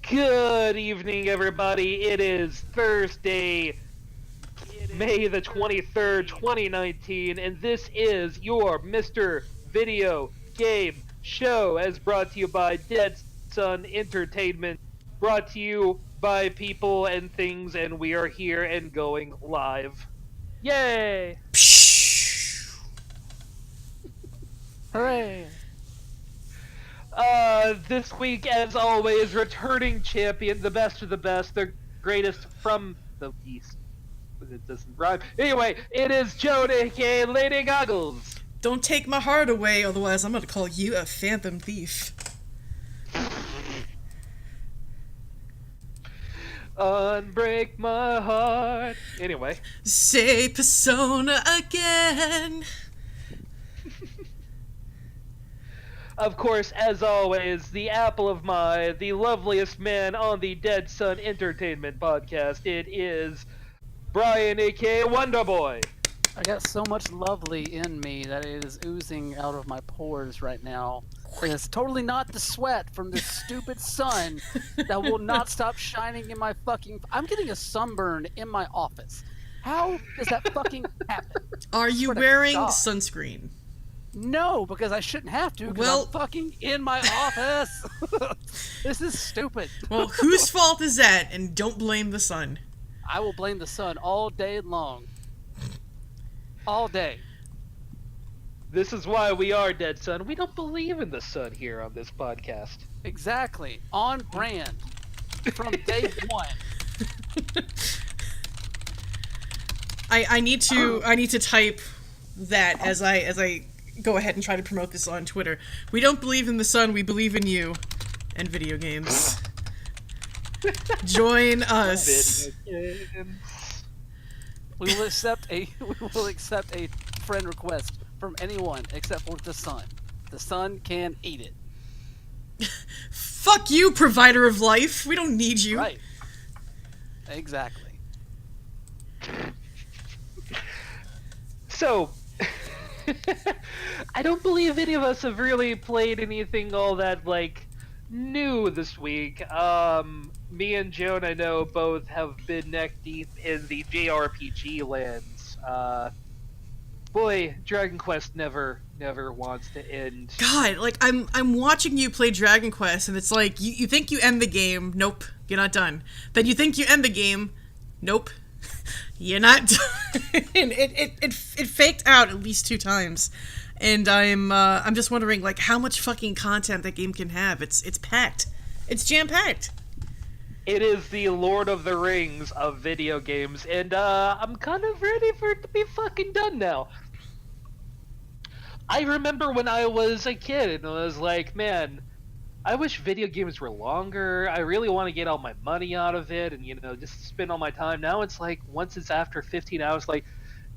Good evening, everybody. It is Thursday, May the 23rd, 2019, and this is your Mr. Video Game Show, as brought to you by Dead Sun Entertainment, brought to you by people and things, and we are here and going live. Yay! Hooray! This week, as always, returning champion, the best of the best, the greatest from the East. It doesn't rhyme. Anyway, it is Joan, aka Lady Goggles. Don't take my heart away, otherwise I'm gonna call you a phantom thief. Unbreak my heart. Anyway. Say Persona again. Of course, as always, the apple of my, the loveliest man on the Dead Sun Entertainment podcast. It is Brian, aka Wonder Boy. I got so much lovely in me that it is oozing out of my pores right now. And it's totally not the sweat from this stupid sun that will not stop shining in my fucking... I'm getting a sunburn in my office. How does that fucking happen? Are you wearing sunscreen? No, because I shouldn't have to, because I'm fucking in my office. This is stupid. Well, whose fault is that? And don't blame the sun. I will blame the sun all day long. All day. This is why we are Dead Sun. We don't believe in the sun here on this podcast. Exactly. On brand. From day one. I need to type that as I go ahead and try to promote this on Twitter. We don't believe in the sun, we believe in you and video games. Join us. We will accept a friend request from anyone except for the sun. The sun can eat it. Fuck you, provider of life. We don't need you. Right. Exactly. So, I don't believe any of us have really played anything all that, new this week. Me and Joan, I know, both have been neck deep in the JRPG lands. Boy, Dragon Quest never wants to end. God, I'm watching you play Dragon Quest, and it's like, you think you end the game, nope, you're not done. Then you think you end the game, nope, you're not done. it faked out at least 2 times. And I'm just wondering, how much fucking content that game can have. It's packed. It's jam-packed. It is the Lord of the Rings of video games, and I'm kind of ready for it to be fucking done now. I remember when I was a kid, and I was like, man, I wish video games were longer. I really want to get all my money out of it, and, just spend all my time. Now it's like, once it's after 15 hours,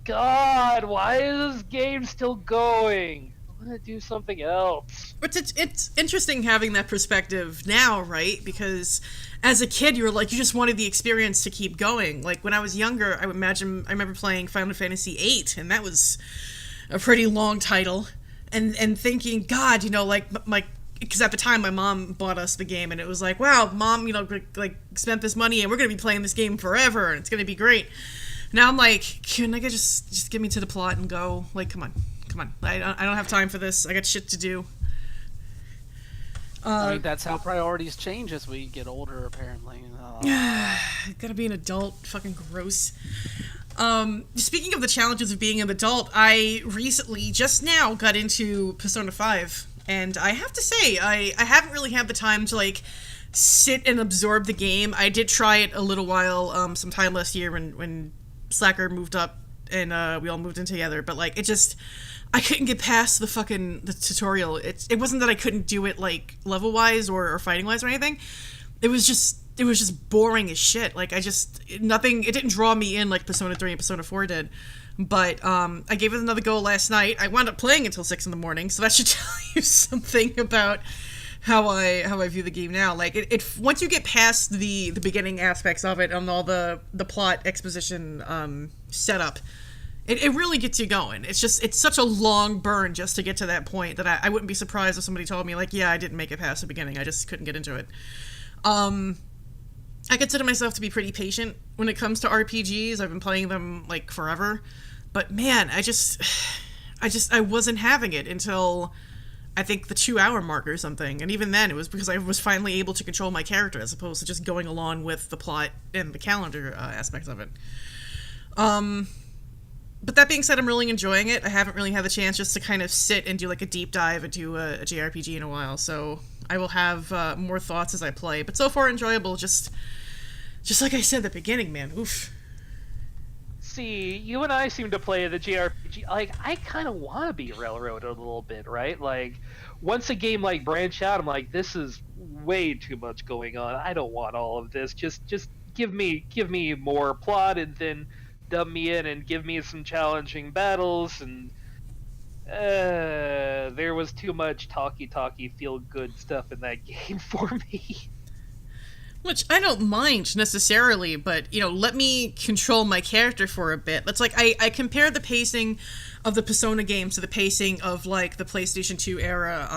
God, why is this game still going? I want to do something else. But it's interesting having that perspective now, right? Because as a kid, you were you just wanted the experience to keep going. When I was younger, I remember playing Final Fantasy VIII, and that was a pretty long title, and thinking, God, because at the time my mom bought us the game, and it was like, wow, Mom, spent this money, and we're gonna be playing this game forever, and it's gonna be great. Now I'm like, can I just get me to the plot and go? Come on. I don't have time for this. I got shit to do. That's how priorities change as we get older, apparently. Gotta be an adult. Fucking gross. Speaking of the challenges of being an adult, I recently, just now, got into Persona 5. And I have to say, I haven't really had the time to, sit and absorb the game. I did try it a little while, sometime last year when Slacker moved up and we all moved in together, but I couldn't get past the tutorial. It wasn't that I couldn't do it level wise or fighting wise or anything. It was just boring as shit. It didn't draw me in like Persona 3 and Persona 4 did. But I gave it another go last night. I wound up playing until 6 in the morning, so that should tell you something about how I view the game now. Once you get past the beginning aspects of it and all the plot exposition setup, it really gets you going. It's such a long burn just to get to that point that I wouldn't be surprised if somebody told me yeah, I didn't make it past the beginning. I just couldn't get into it. Um, I consider myself to be pretty patient when it comes to RPGs. I've been playing them like forever, but man, I wasn't having it until I think the 2 hour mark or something. And even then, it was because I was finally able to control my character as opposed to just going along with the plot and the calendar aspects of it. But that being said, I'm really enjoying it. I haven't really had the chance just to kind of sit and do like a deep dive into a JRPG in a while, so I will have more thoughts as I play. But so far, enjoyable. Just like I said at the beginning, man. Oof. See, you and I seem to play the JRPG. Like, I kind of want to be railroaded a little bit, right? Like, once a game like branch out, I'm like, this is way too much going on. I don't want all of this. Just give me more plot, and then dumb me in and give me some challenging battles. And there was too much talky feel good stuff in that game for me. Which I don't mind necessarily, but, you know, let me control my character for a bit. That's like, I compare the pacing of the Persona games to the pacing of, like, the PlayStation 2 era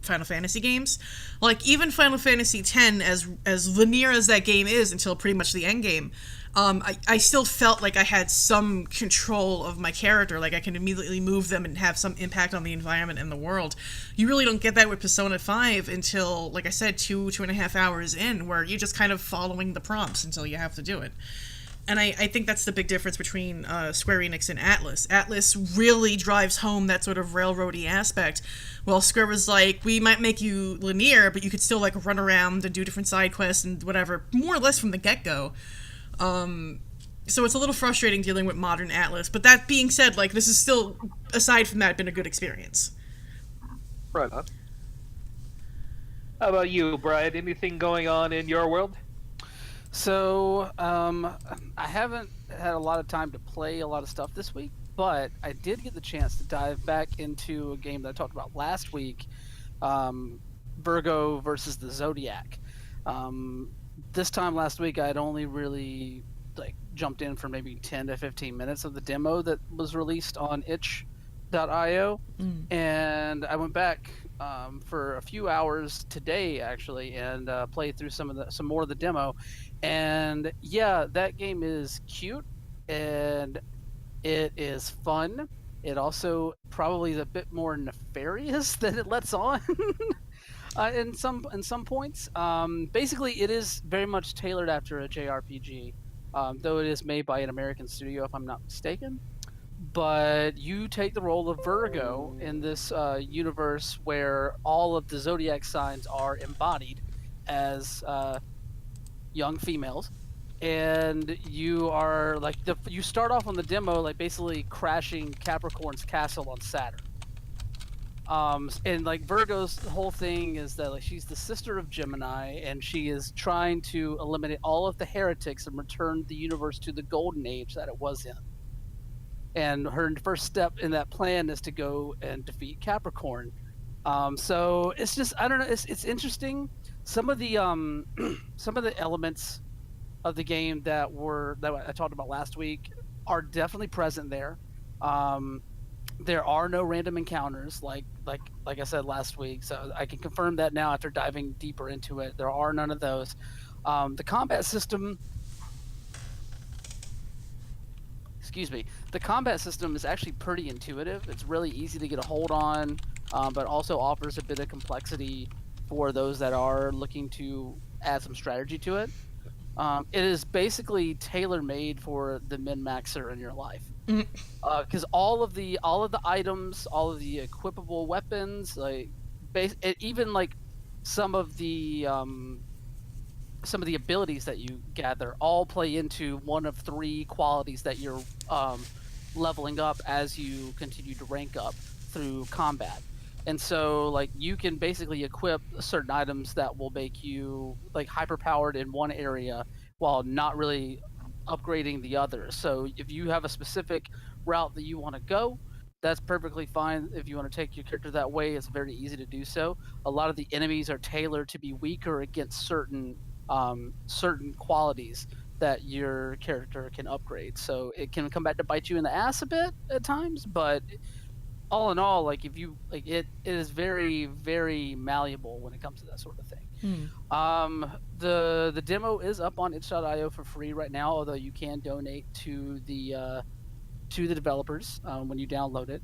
Final Fantasy games. Like, even Final Fantasy X, as linear as that game is until pretty much the end game, I still felt like I had some control of my character, like I can immediately move them and have some impact on the environment and the world. You really don't get that with Persona 5 until, like I said, 2.5 hours in, where you're just kind of following the prompts until you have to do it. And I think that's the big difference between Square Enix and Atlus. Atlus really drives home that sort of railroady aspect, while Square was like, we might make you linear, but you could still like run around and do different side quests and whatever, more or less from the get-go. So it's a little frustrating dealing with modern Atlus, but that being said, like, this is still, aside from that, been a good experience. Right on. How about you, Brian? Anything going on in your world? So, I haven't had a lot of time to play a lot of stuff this week, but I did get the chance to dive back into a game that I talked about last week, Virgo versus the Zodiac. This time last week, I had only really jumped in for maybe 10 to 15 minutes of the demo that was released on itch.io, and I went back for a few hours today actually, and played through some more of the demo. And yeah, that game is cute and it is fun. It also probably is a bit more nefarious than it lets on. In some points. Basically, it is very much tailored after a JRPG, though it is made by an American studio, if I'm not mistaken. But you take the role of Virgo in this universe where all of the zodiac signs are embodied as young females, and you are you start off on the demo like basically crashing Capricorn's castle on Saturn. And like Virgo's whole thing is that like she's the sister of Gemini, and she is trying to eliminate all of the heretics and return the universe to the golden age that it was in. And her first step in that plan is to go and defeat Capricorn. So it's just, I don't know, it's interesting. Some of the elements of the game that I talked about last week are definitely present there. There are no random encounters like I said last week, so I can confirm that now after diving deeper into it. There are none of those. The combat system is actually pretty intuitive. It's really easy to get a hold on, but also offers a bit of complexity for those that are looking to add some strategy to it. It is basically tailor-made for the min-maxer in your life. Because all of the items, all of the equipable weapons, even like some of the abilities that you gather, all play into one of three qualities that you're leveling up as you continue to rank up through combat. And so, like, you can basically equip certain items that will make you like hyper-powered in one area while not really upgrading the others. So if you have a specific route that you want to go, that's perfectly fine. If you want to take your character that way, it's very easy to do so. A lot of the enemies are tailored to be weaker against certain qualities that your character can upgrade. So it can come back to bite you in the ass a bit at times, but all in all, like if you like it is very, very malleable when it comes to that sort of thing. The demo is up on itch.io for free right now, although you can donate to the developers when you download it.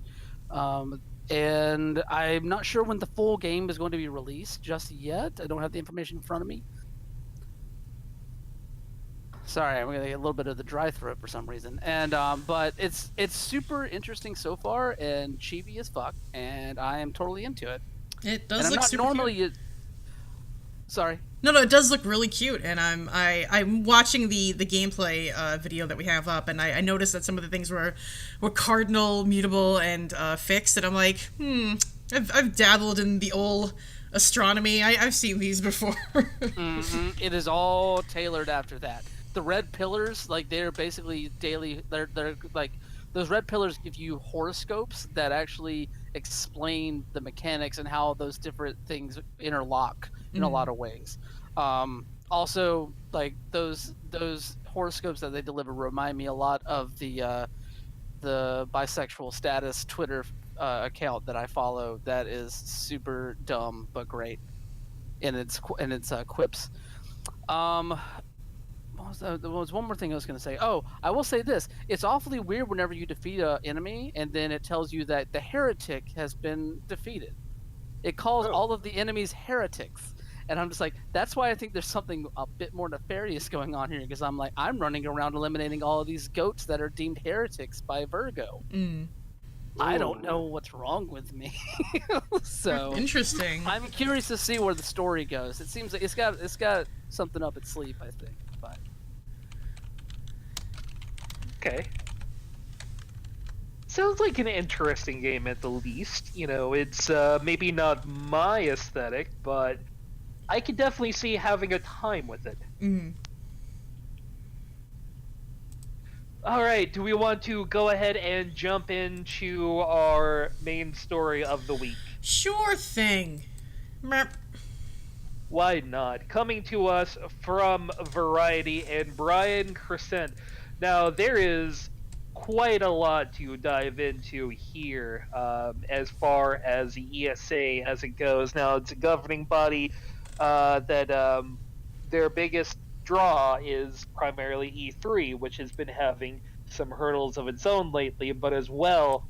And I'm not sure when the full game is going to be released just yet. I don't have the information in front of me. Sorry, I'm gonna get a little bit of the dry throat for some reason. And but it's super interesting so far and chibi as fuck, and I am totally into it. It does and look I'm not super normally. cute. Sorry. No, it does look really cute, and I'm watching the gameplay video that we have up, and I noticed that some of the things were cardinal, mutable, and fixed, and I'm like, I've dabbled in the old astronomy. I've seen these before. It is all tailored after that. The red pillars, like they're basically daily. They're like those red pillars give you horoscopes that actually explain the mechanics and how those different things interlock in a lot of ways. Also, like those horoscopes that they deliver remind me a lot of the bisexual status Twitter account that I follow. That is super dumb but great in its quips. There was one more thing I was going to say. Oh, I will say this. It's awfully weird whenever you defeat an enemy and then it tells you that the heretic has been defeated. It calls all of the enemies heretics. And I'm just like, that's why I think there's something a bit more nefarious going on here, because I'm like, I'm running around eliminating all of these goats that are deemed heretics by Virgo. I don't know what's wrong with me. So interesting. I'm curious to see where the story goes. It seems like it's got something up its sleeve, I think. But Okay. Sounds like an interesting game at the least. You know, it's maybe not my aesthetic, but I could definitely see having a time with it. Alright, do we want to go ahead and jump into our main story of the week? Sure thing. Merp. Why not? Coming to us from Variety and Brian Crescent. Now, there is quite a lot to dive into here as far as the ESA as it goes. Now, it's a governing body that their biggest draw is primarily E3, which has been having some hurdles of its own lately, but as well,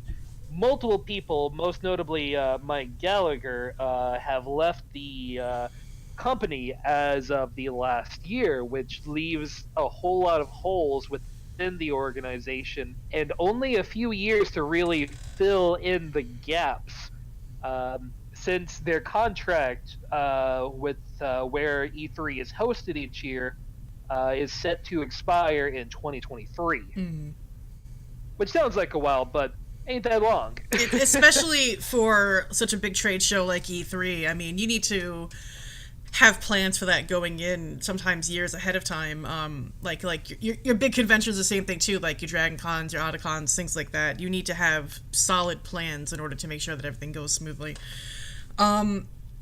multiple people, most notably Mike Gallagher, have left the company as of the last year, which leaves a whole lot of holes within the organization and only a few years to really fill in the gaps. Since their contract with where E3 is hosted each year is set to expire in 2023. Which sounds like a while, but ain't that long. Especially for such a big trade show like E3. I mean, you need to have plans for that going in sometimes years ahead of time. Like your big conventions, the same thing too, like your Dragon Cons, your Otacons, things like that. You need to have solid plans in order to make sure that everything goes smoothly.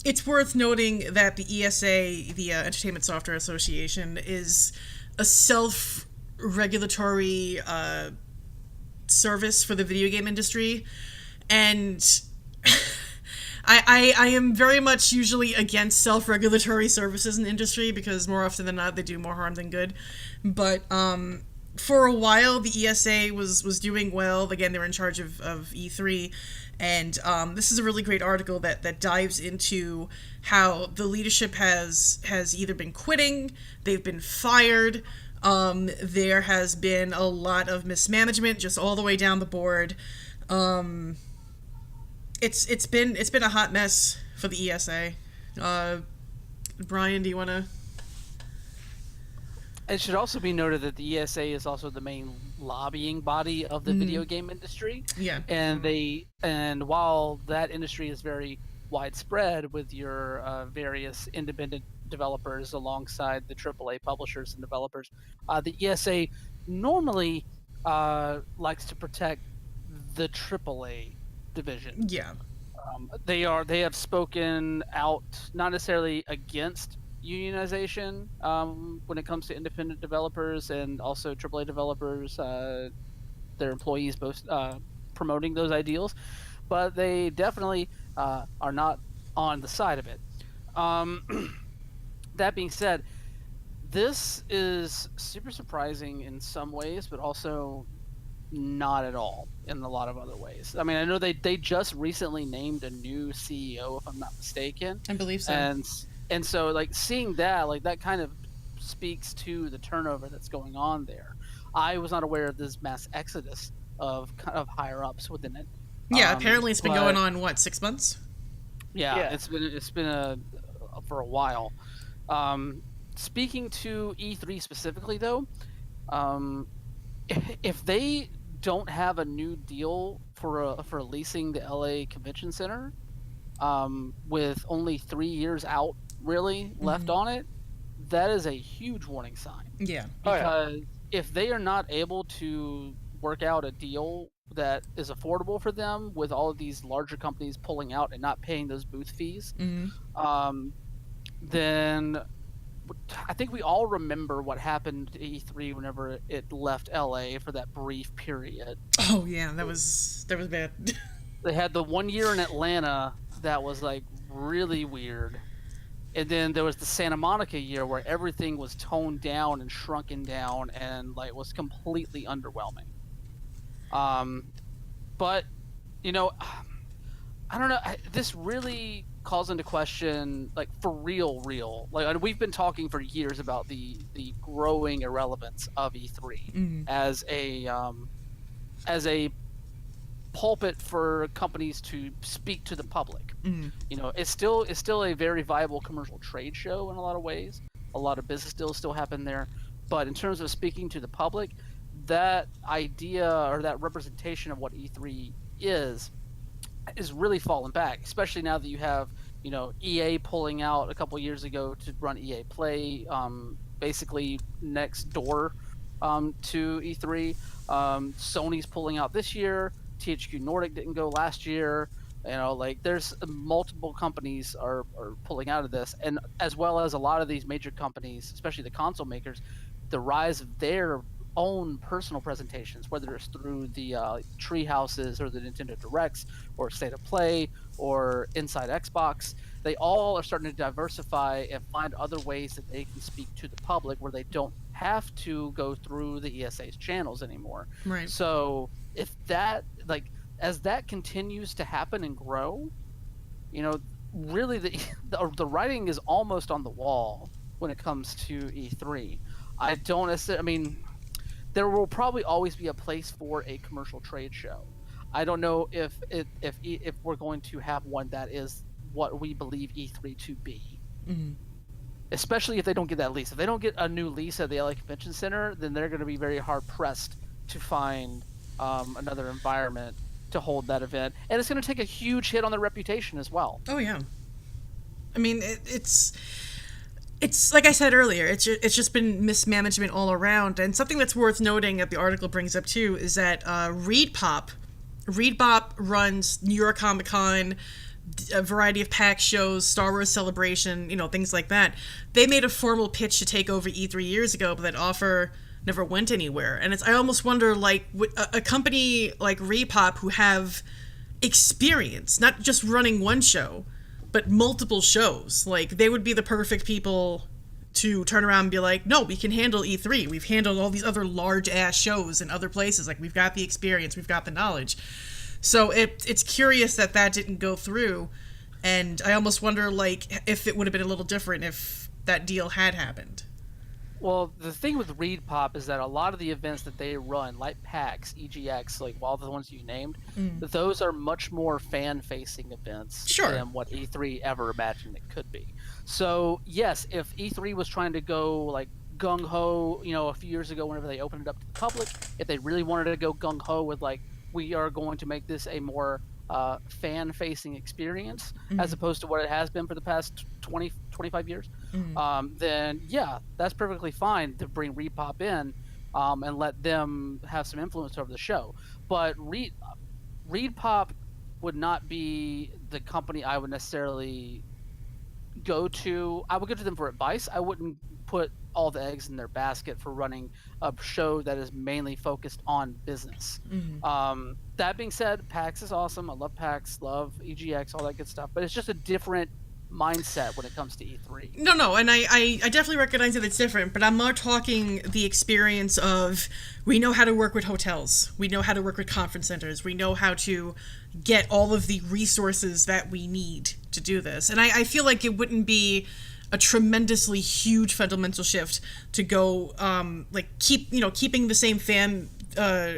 It's worth noting that the ESA, the Entertainment Software Association, is a self-regulatory service for the video game industry, and I am very much usually against self-regulatory services in the industry because more often than not they do more harm than good. But for a while the ESA was doing well. Again, they were in charge of E3. And this is a really great article that dives into how the leadership has either been quitting, they've been fired, there has been a lot of mismanagement just all the way down the board. It's been a hot mess for the ESA. Brian, do you want to? It should also be noted that the ESA is also the main lobbying body of the video game industry. Yeah. And while that industry is very widespread with your various independent developers alongside the AAA publishers and developers, the ESA normally likes to protect the AAA division. Yeah. They have spoken out, not necessarily against unionization when it comes to independent developers and also AAA developers, their employees both promoting those ideals, but they definitely are not on the side of it. That being said, this is super surprising in some ways, but also not at all in a lot of other ways. I mean, I know they just recently named a new CEO, if I'm not mistaken. I believe so. And so like seeing that, like that kind of speaks to the turnover that's going on there. I was not aware of this mass exodus of higher ups within it. Yeah, apparently it's been going on, what, 6 months? Yeah, it's been for a while. Speaking to E3 specifically, though, if they don't have a new deal for leasing the LA Convention Center, with only 3 years out really left on it, that is a huge warning sign. Yeah. Because if they are not able to work out a deal that is affordable for them with all of these larger companies pulling out and not paying those booth fees, then I think we all remember what happened to E3 whenever it left LA for that brief period. Oh yeah, that was bad. They had the 1 year in Atlanta that was like really weird. And then there was the Santa Monica year where everything was toned down and shrunken down and like was completely underwhelming. But you know, I don't know. This really calls into question, like for real. Like we've been talking for years about the growing irrelevance of E3 as a pulpit for companies to speak to the public. You know, it's still a very viable commercial trade show in a lot of ways. A lot of business deals still happen there, but in terms of speaking to the public, that idea or that representation of what E3 is really fallen back, especially now that you have, you know, EA pulling out a couple years ago to run EA Play, basically next door to E3. Sony's pulling out this year. THQ Nordic didn't go last year. You know, like there's multiple companies are pulling out of this, and as well as a lot of these major companies, especially the console makers, the rise of their own personal presentations, whether it's through the Tree Houses or the Nintendo Directs or State of Play or Inside Xbox. They all are starting to diversify and find other ways that they can speak to the public where they don't have to go through the ESA's channels anymore. Right. So if that, like, as that continues to happen and grow, you know, really the writing is almost on the wall when it comes to E3. I mean, there will probably always be a place for a commercial trade show. I don't know if we're going to have one that is what we believe E3 to be. Especially if they don't get that lease. If they don't get a new lease at the LA Convention Center, then they're going to be very hard pressed to find another environment to hold that event, and it's going to take a huge hit on their reputation as well. Oh yeah. I mean, it's like I said earlier, it's just been mismanagement all around. And something that's worth noting that the article brings up too is that ReedPop runs New York Comic Con, a variety of PAX shows, Star Wars Celebration, you know, things like that. They made a formal pitch to take over E3 years ago, but that offer never went anywhere. And I almost wonder, like, a company like ReedPop who have experience, not just running one show, but multiple shows, like, they would be the perfect people to turn around and be like, no, we can handle E3. We've handled all these other large-ass shows in other places. Like, we've got the experience, we've got the knowledge. So it's curious that didn't go through, and I almost wonder, like, if it would have been a little different if that deal had happened. Well, the thing with ReedPop is that a lot of the events that they run, like PAX, EGX, like all the ones you named, those are much more fan-facing events than what E3 ever imagined it could be. So, yes, if E3 was trying to go, like, gung-ho, you know, a few years ago whenever they opened it up to the public, if they really wanted to go gung-ho with, like, we are going to make this a more fan-facing experience as opposed to what it has been for the past 25 years, then yeah, that's perfectly fine to bring ReedPop in and let them have some influence over the show. But ReedPop would not be the company I would necessarily go to them for advice. I wouldn't put all the eggs in their basket for running a show that is mainly focused on business. That being said, PAX is awesome. I love PAX, love EGX, all that good stuff. But it's just a different mindset when it comes to E3. No, and I definitely recognize that it's different, but I'm more talking the experience of, we know how to work with hotels, we know how to work with conference centers, we know how to get all of the resources that we need to do this. And I feel like it wouldn't be a tremendously huge fundamental shift to go keeping the same fan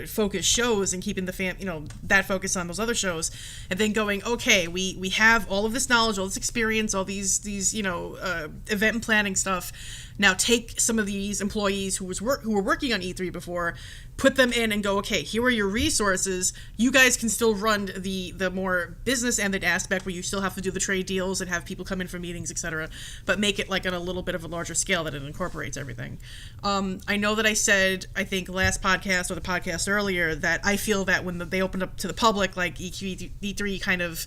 focus shows and keeping the that focus on those other shows, and then going, okay, we have all of this knowledge, all this experience, all these event and planning stuff. Now take some of these employees who were working on E3 before, put them in and go, okay, here are your resources. You guys can still run the more business-ended aspect where you still have to do the trade deals and have people come in for meetings, etc., but make it like on a little bit of a larger scale that it incorporates everything. I know that I said, I think last podcast or the podcast earlier, that I feel that when they opened up to the public, like E3 kind of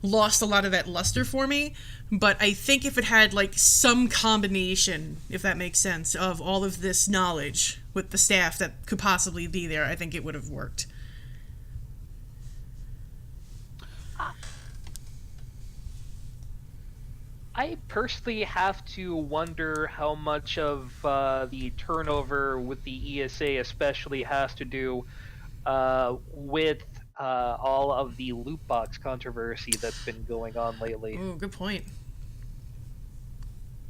lost a lot of that luster for me, but I think if it had like some combination, if that makes sense, of all of this knowledge with the staff that could possibly be there, I think it would have worked. I personally have to wonder how much of the turnover with the ESA especially has to do with all of the loot box controversy that's been going on lately. Oh, good point.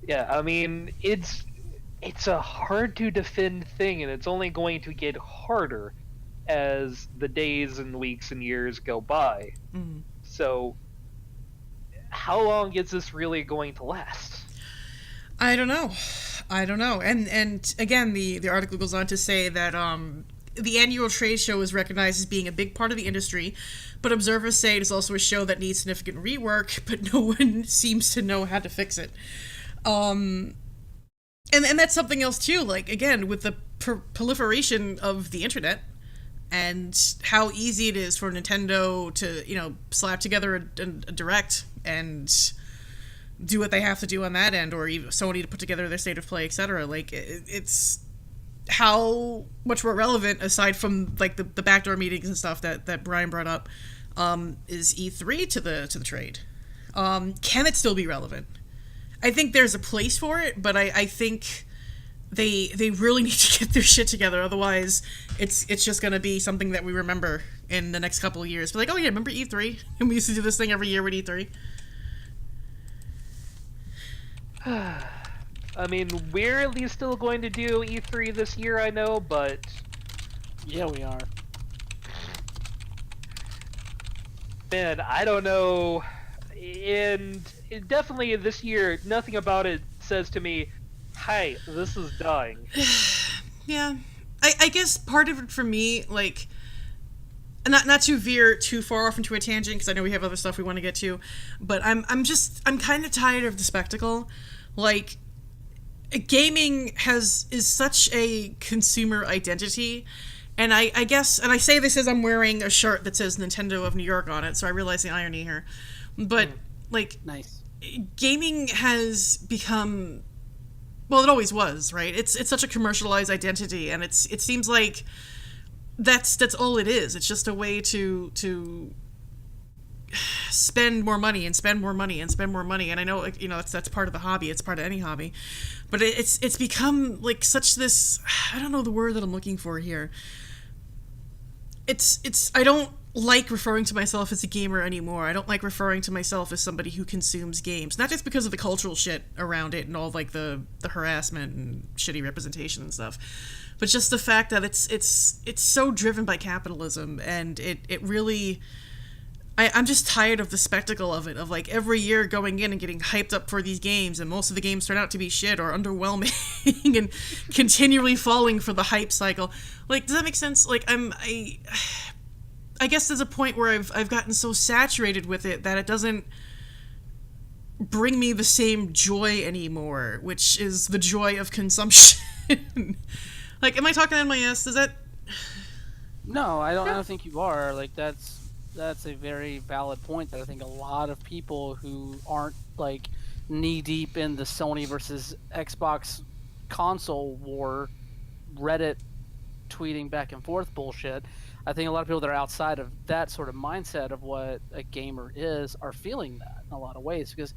Yeah, I mean, it's a hard to defend thing, and it's only going to get harder as the days and weeks and years go by. Mm-hmm. So, how long is this really going to last? I don't know. And again, the article goes on to say that the annual trade show is recognized as being a big part of the industry, but observers say it is also a show that needs significant rework, but no one seems to know how to fix it. And that's something else too, like, again, with the proliferation of the internet and how easy it is for Nintendo to, slap together a direct and do what they have to do on that end, or even Sony to put together their state of play, etc. Like, it's how much more relevant, aside from like the backdoor meetings and stuff that Brian brought up, is E3 to the trade. Can it still be relevant? I think there's a place for it, but I think they really need to get their shit together. Otherwise, it's just going to be something that we remember in the next couple of years. But like, oh yeah, remember E3? And we used to do this thing every year with E3. I mean, we're at least still going to do E3 this year, I know, but... Yeah, we are. Man, I don't know. And definitely this year, nothing about it says to me, hey, this is dying. Yeah. I guess part of it for me, like, not to veer too far off into a tangent, because I know we have other stuff we want to get to, but I'm kind of tired of the spectacle. Like, gaming is such a consumer identity, and I guess, and I say this as I'm wearing a shirt that says Nintendo of New York on it, so I realize the irony here, but like, nice. Gaming has become, well, it always was, right? It's such a commercialized identity, and it seems like that's all it is. It's just a way to spend more money and spend more money and spend more money. And I know, that's part of the hobby. It's part of any hobby, but it's become like such this, I don't know the word that I'm looking for here. I don't like referring to myself as a gamer anymore. I don't like referring to myself as somebody who consumes games, not just because of the cultural shit around it and all like the harassment and shitty representation and stuff, but just the fact that it's so driven by capitalism, and it really, I'm just tired of the spectacle of it, of like every year going in and getting hyped up for these games, and most of the games turn out to be shit or underwhelming and continually falling for the hype cycle. Like, does that make sense? Like, I guess there's a point where I've gotten so saturated with it that it doesn't bring me the same joy anymore, which is the joy of consumption. Like, am I talking on my ass? Does that... No, I don't think you are. Like, that's a very valid point that I think a lot of people who aren't like knee-deep in the Sony versus Xbox console war, Reddit tweeting back and forth bullshit. I think a lot of people that are outside of that sort of mindset of what a gamer is are feeling that in a lot of ways. Because,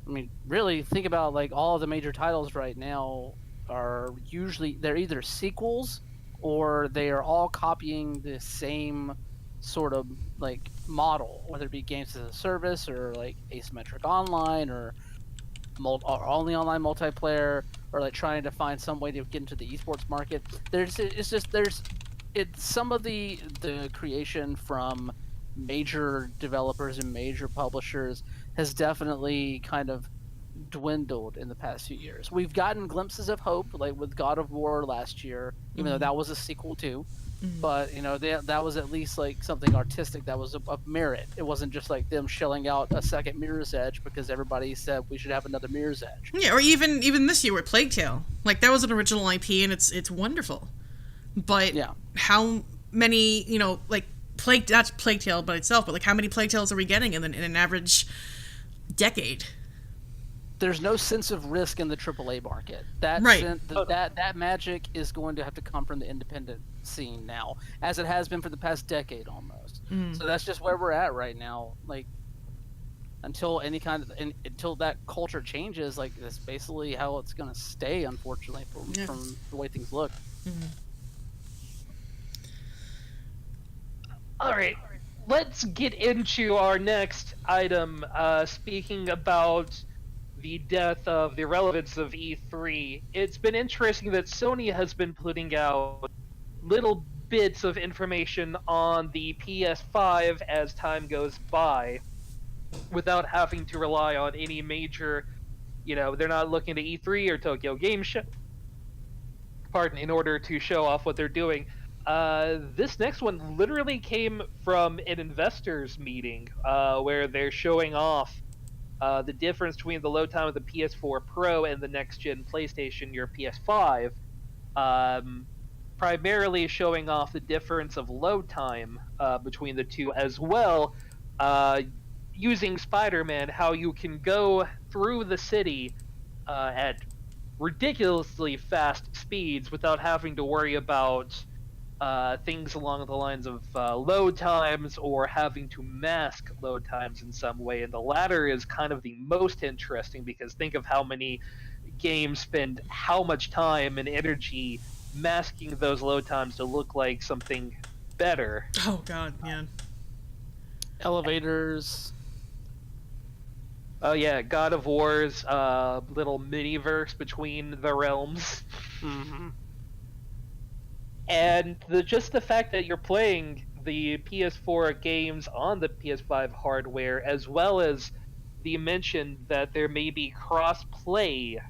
I mean, really think about like all of the major titles right now are usually they're either sequels or they are all copying the same sort of like model, whether it be games as a service or like asymmetric online or only online multiplayer, or like trying to find some way to get into the esports market. It's some of the creation from major developers and major publishers has definitely kind of dwindled in the past few years. We've gotten glimpses of hope, like with God of War last year, even though that was a sequel too. But you know, that was at least like something artistic that was of merit. It wasn't just like them shelling out a second Mirror's Edge because everybody said we should have another Mirror's Edge. Yeah, or even this year with Plague Tale, like that was an original IP and it's wonderful. But yeah, how many, you know, like that's Plague Tale by itself, but like how many Plague Tales are we getting in an average decade? There's no sense of risk in the AAA market. That that magic is going to have to come from the independent scene now, as it has been for the past decade almost. So that's just where we're at right now. Like until until that culture changes, like that's basically how it's going to stay. Unfortunately, from the way things look. All right, let's get into our next item. Speaking about the death of the relevance of E3, it's been interesting that Sony has been putting out little bits of information on the PS5 as time goes by without having to rely on any major, you know, they're not looking to E3 or Tokyo Game Show, in order to show off what they're doing. This next one literally came from an investors meeting where they're showing off the difference between the load time of the PS4 Pro and the next-gen PlayStation, your PS5, primarily showing off the difference of load time between the two, as well using Spider-Man, how you can go through the city at ridiculously fast speeds without having to worry about things along the lines of load times or having to mask load times in some way. And the latter is kind of the most interesting because think of how many games spend how much time and energy masking those load times to look like something better. Oh god, man. Elevators. Oh yeah, God of War's little mini-verse between the realms. And just the fact that you're playing the PS4 games on the PS5 hardware, as well as the mention that there may be cross-play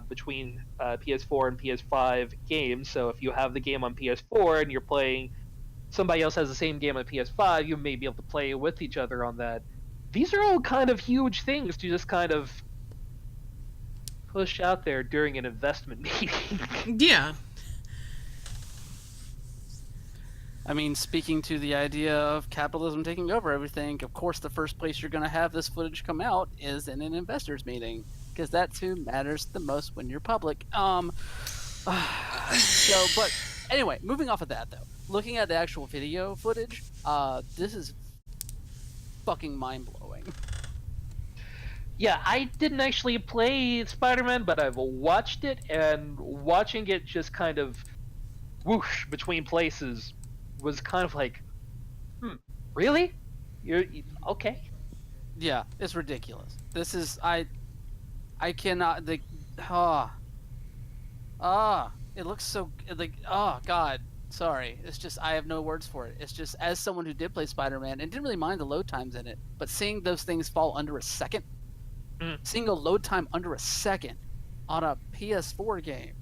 between PS4 and PS5 games. So if you have the game on PS4 and you're playing, somebody else has the same game on PS5, you may be able to play with each other on that. These are all kind of huge things to just kind of push out there during an investment meeting. Yeah. I mean, speaking to the idea of capitalism taking over everything, of course the first place you're going to have this footage come out is in an investors meeting, because that's who matters the most when you're public. But anyway, moving off of that though, looking at the actual video footage, this is fucking mind-blowing. Yeah, I didn't actually play Spider-Man, but I've watched it, and watching it just kind of whoosh between places was kind of like, really? You're okay? Yeah, it's ridiculous. This is I cannot it looks so like, oh god, sorry. It's just I have no words for it. It's just, as someone who did play Spider-Man and didn't really mind the load times in it, but seeing those things fall under a second, seeing a load time under a second on a PS4 game.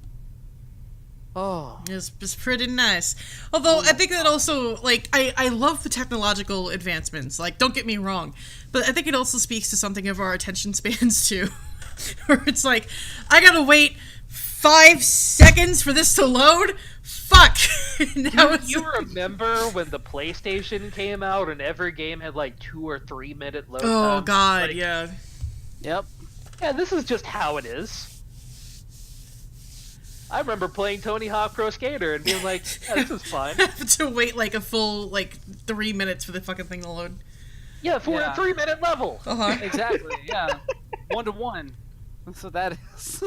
Oh, it's pretty nice. Although I think that also, like, I love the technological advancements. Like, don't get me wrong, but I think it also speaks to something of our attention spans too, where it's like, I gotta wait 5 seconds for this to load. Fuck. You remember when the PlayStation came out and every game had like 2 or 3 minute load Oh times? god, like, yeah. Yep. yeah, this is just how it is. I remember playing Tony Hawk Pro Skater and being like, yeah, this is fine. To wait like a full 3 minutes for the fucking thing to load. Yeah, for a 3-minute level. Uh-huh. Exactly, yeah. 1-to-1. So that is.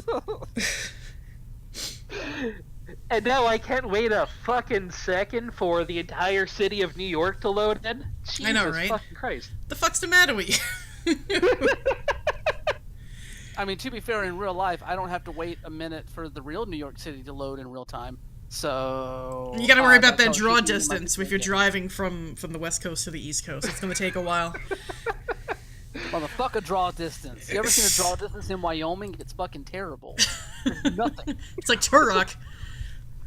And now I can't wait a fucking second for the entire city of New York to load in. Jesus I know, right? fucking Christ. The fuck's the matter with you? I mean, to be fair, in real life, I don't have to wait a minute for the real New York City to load in real time. So You gotta worry about that's that how draw shitty you might distance be if you're thinking. driving from the west coast to the east coast. It's gonna take a while. Motherfucker, draw distance. You ever seen a draw distance in Wyoming? It's fucking terrible. There's nothing. It's like Turok.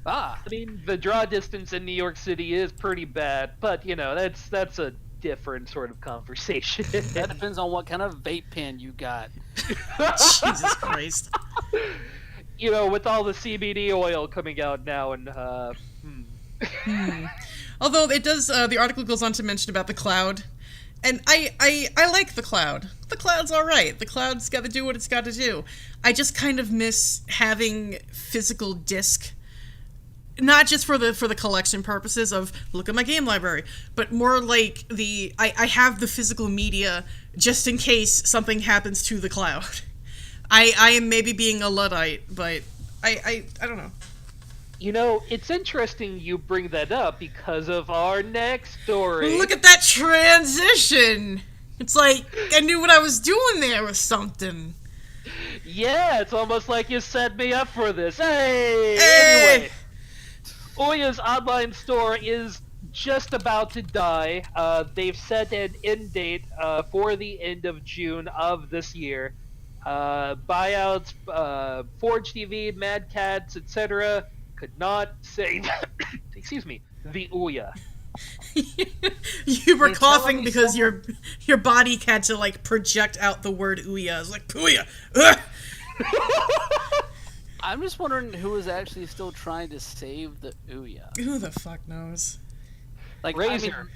Ah, I mean, the draw distance in New York City is pretty bad, but, you know, that's a different sort of conversation. that depends on what kind of vape pen you got. Jesus Christ. You know, with all the CBD oil coming out now, and, Although it does, the article goes on to mention about the cloud. And I like the cloud. The cloud's alright. The cloud's gotta do what it's gotta do. I just kind of miss having physical disc. Not just for the collection purposes of look at my game library, but more like I have the physical media just in case something happens to the cloud. I am maybe being a Luddite, but I don't know. you know, it's interesting you bring that up because of our next story. Look at that transition! It's like I knew what I was doing there or something. Yeah, it's almost like you set me up for this. Hey! Hey! Anyway, Ouya's online store is just about to die. They've set an end date for the end of June of this year. Buyouts, Forge TV, Mad Cats, etc. could not save, excuse me, the Ouya. You were You're coughing telling me because someone- your body had to like project out the word Ouya. It was like Ouya. Ugh! I'm just wondering who is actually still trying to save the Ouya. Who the fuck knows? Like Razer.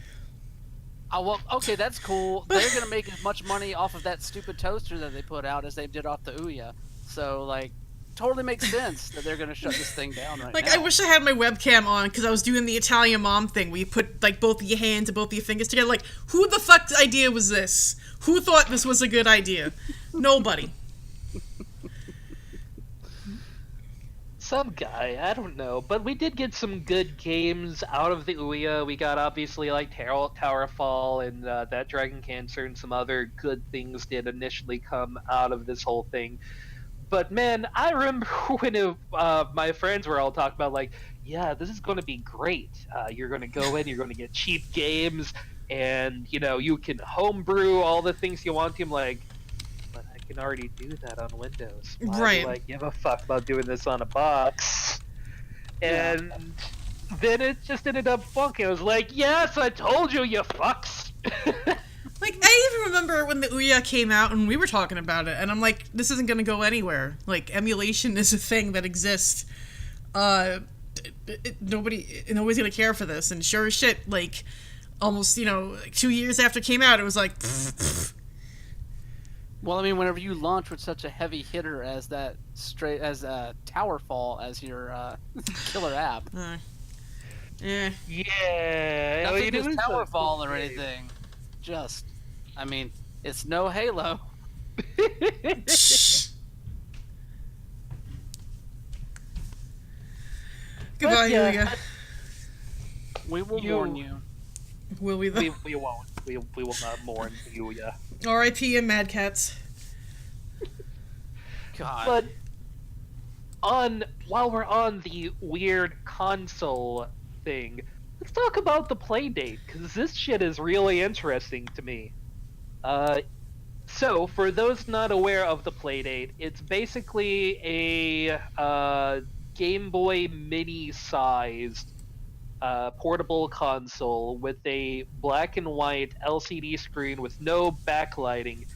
Well, okay, that's cool. They're gonna make as much money off of that stupid toaster that they put out as they did off the Ouya. So, like, totally makes sense that they're gonna shut this thing down right Like now. I wish I had my webcam on because I was doing the Italian mom thing where you put like both of your hands and both of your fingers together. Like, who the fuck's idea was this? Who thought this was a good idea? Nobody. Some guy, I don't know, but we did get some good games out of the Ouya. We got obviously like Towerfall and that Dragon Cancer and some other good things did initially come out of this whole thing. But man, I remember when my friends were all talking about like, yeah, this is going to be great. You're going to go in, you're going to get cheap games, and you know you can homebrew all the things you want to. I'm like, but I can already do that on Windows. Why Right. do I give a fuck about doing this on a box? And then it just ended up funky. I was like, yes, I told you, you fucks. Like, I even remember when the Ouya came out and we were talking about it, and I'm like, this isn't gonna go anywhere. Like, emulation is a thing that exists. Nobody's gonna care for this. And sure as shit, like, almost, like 2 years after it came out, it was like, Well, I mean, whenever you launch with such a heavy hitter as that Towerfall as your killer app, eh. Yeah. nothing it is was a Towerfall cool or game. anything. Just, I mean, it's no Halo. Goodbye, yeah. Ouya. We will You- warn you. Will we though? we won't. We will not mourn Ouya. R.I.P. and Mad Cats. God. But while we're on the weird console thing, let's talk about the Playdate, because this shit is really interesting to me. So, for those not aware of the Playdate, it's basically a Game Boy Mini-sized portable console with a black and white LCD screen with no backlighting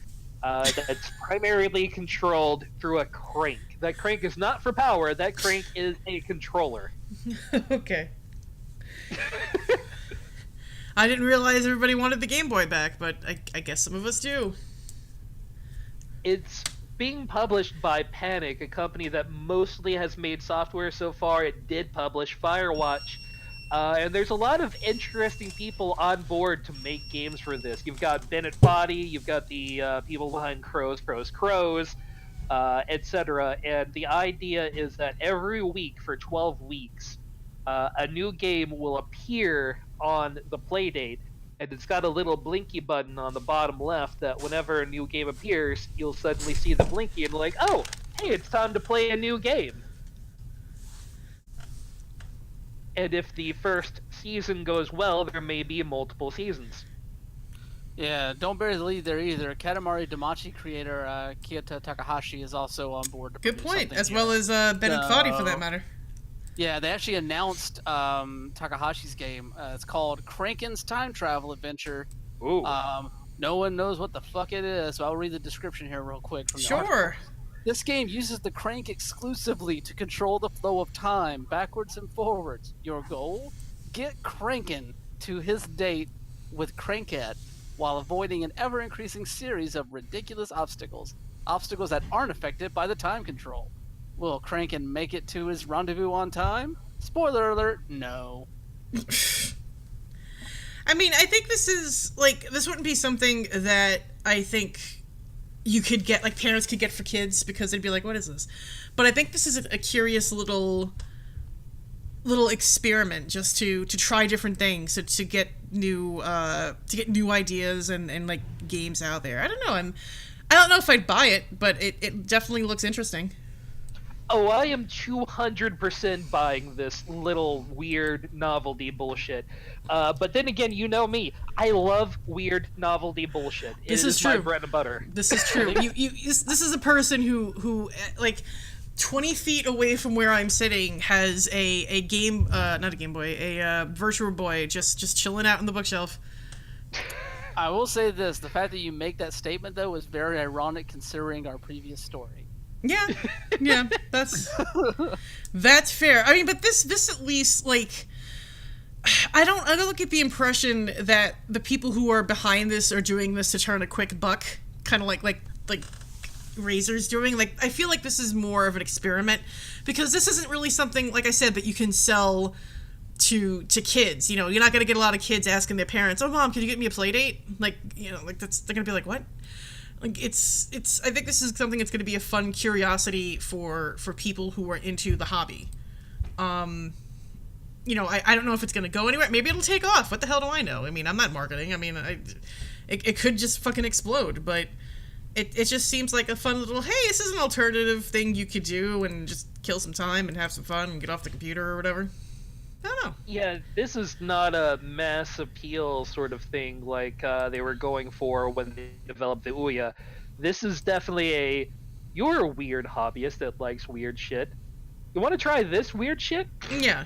that's primarily controlled through a crank. That crank is not for power, that crank is a controller. Okay. I didn't realize everybody wanted the Game Boy back, but I guess some of us do. It's being published by Panic, a company that mostly has made software so far. It did publish Firewatch. And there's a lot of interesting people on board to make games for this. You've got Bennett Foddy, you've got the people behind Crows, etc. And the idea is that every week for 12 weeks, a new game will appear on the playdate, and it's got a little blinky button on the bottom left that whenever a new game appears, you'll suddenly see the blinky and like, oh, hey, it's time to play a new game. And if the first season goes well, there may be multiple seasons. Yeah, don't bury the lead there either. Katamari Damacy creator Kiyota Takahashi is also on board. To Good point, as here. well as Bennett Foddy for that matter. Yeah, they actually announced Takahashi's game. It's called Crankin's Time Travel Adventure. Ooh. No one knows what the fuck it is, so I'll read the description here real quick. From the Sure. article. This game uses the crank exclusively to control the flow of time, backwards and forwards. Your goal? Get Crankin to his date with Crankette while avoiding an ever-increasing series of ridiculous obstacles. Obstacles that aren't affected by the time control. Will Crankin make it to his rendezvous on time? Spoiler alert, no. I mean, I think this wouldn't be something that I think you could get, like, parents could get for kids, because they'd be like, what is this? But I think this is a curious little experiment, just to try different things, to get new ideas and like games out there. I don't know. I don't know if I'd buy it, but it definitely looks interesting. Oh, I am 200% buying this little weird novelty bullshit. But then again, you know me. I love weird novelty bullshit. This is true. My bread and butter. This is true. This is a person who like 20 feet away from where I'm sitting has a game, not a Game Boy, a Virtual Boy just chilling out on the bookshelf. I will say this: the fact that you make that statement, though, is very ironic considering our previous story. Yeah, that's fair. I mean, but this at least, like, I don't get the impression that the people who are behind this are doing this to turn a quick buck, kind of like Razor's doing. Like, I feel like this is more of an experiment, because this isn't really something, like I said, that you can sell to kids. You know, you're not gonna get a lot of kids asking their parents, "Oh, mom, can you get me a play date?" Like, you know, like they're gonna be like, "What?" Like, it's I think this is something that's going to be a fun curiosity for people who are into the hobby. You know, I don't know if it's going to go anywhere. Maybe it'll take off. What the hell do I know? I mean, I'm not marketing. I mean, it could just fucking explode, but it just seems like a fun little, hey, this is an alternative thing you could do and just kill some time and have some fun and get off the computer or whatever. I don't know. Yeah, this is not a mass appeal sort of thing like they were going for when they developed the Ouya. This is definitely you're a weird hobbyist that likes weird shit. You want to try this weird shit? Yeah.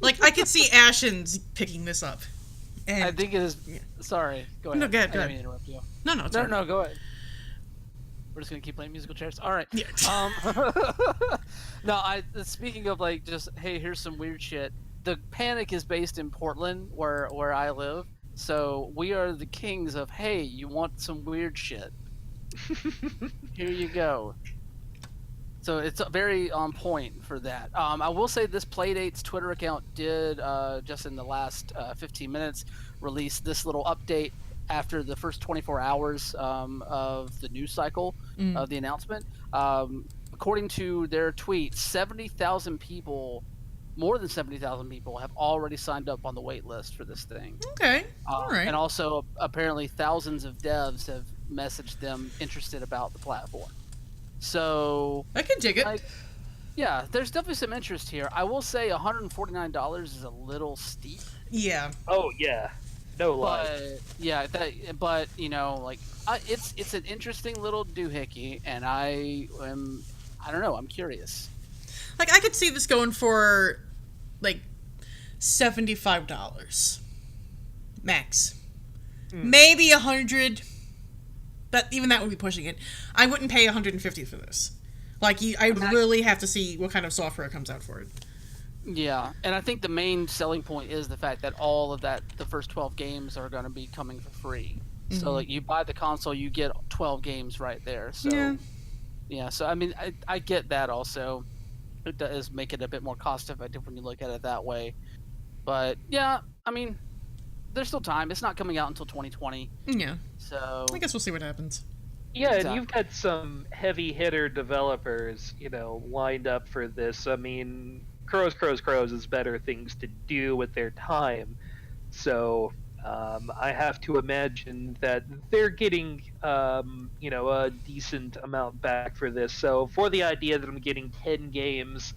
Like, I could see Ashens picking this up. And, I think it is. Yeah. Sorry, go ahead. No, go ahead. I didn't mean to interrupt you. No, it's all right. No, go ahead. We're just gonna keep playing musical chairs. All right. Yeah. No, speaking of, like, just, hey, here's some weird shit. The Panic is based in Portland, where I live. So we are the kings of, hey, you want some weird shit? Here you go. So it's very on point for that. I will say this Playdate's Twitter account did, just in the last 15 minutes, release this little update after the first 24 hours of the news cycle of the announcement. According to their tweet, 70,000 people, more than 70,000 people, have already signed up on the wait list for this thing. Okay, all right. And also, apparently, thousands of devs have messaged them interested about the platform. So I can dig it. Like, yeah, there's definitely some interest here. I will say $149 is a little steep. Yeah. Oh yeah, no lie. But you know, like, it's an interesting little doohickey, and I don't know. I'm curious. Like, I could see this going for, like, $75 max. Maybe $100, but even that would be pushing it. I wouldn't pay $150 for this. Like, I really have to see what kind of software comes out for it. Yeah, and I think the main selling point is the fact that all of that, the first 12 games are going to be coming for free. So, like, you buy the console, you get 12 games right there. So, Yeah, so I mean, I get that also. It does make it a bit more cost effective when you look at it that way. But yeah, I mean, there's still time. It's not coming out until 2020. Yeah. So I guess we'll see what happens. Yeah, Exactly. and you've got some heavy hitter developers, lined up for this. I mean, Crows is better things to do with their time. So I have to imagine that they're getting, a decent amount back for this. So for the idea that I'm getting 10 games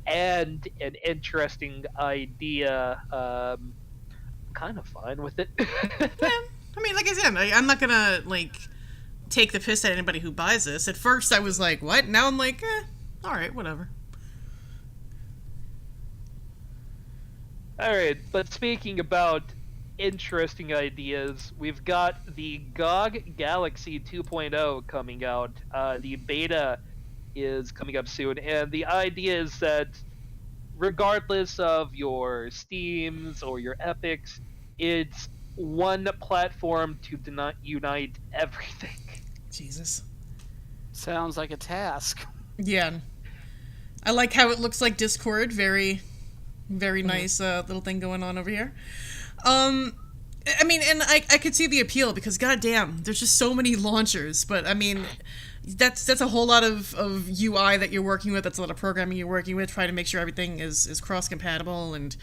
and an interesting idea, kind of fine with it. Yeah. I mean, like I said, I'm not gonna, take the piss at anybody who buys this. At first, I was like, what? Now I'm like, alright, whatever. All right, but speaking about interesting ideas, we've got the GOG Galaxy 2.0 coming out. The beta is coming up soon, and the idea is that regardless of your Steams or your Epics, it's one platform to unite everything. Jesus. sounds like a task. Yeah. I like how it looks like Discord. Very, very nice little thing going on over here. I mean, and I could see the appeal because goddamn, there's just so many launchers. But I mean, that's a whole lot of UI that you're working with. That's a lot of programming you're working with, trying to make sure everything is cross compatible. And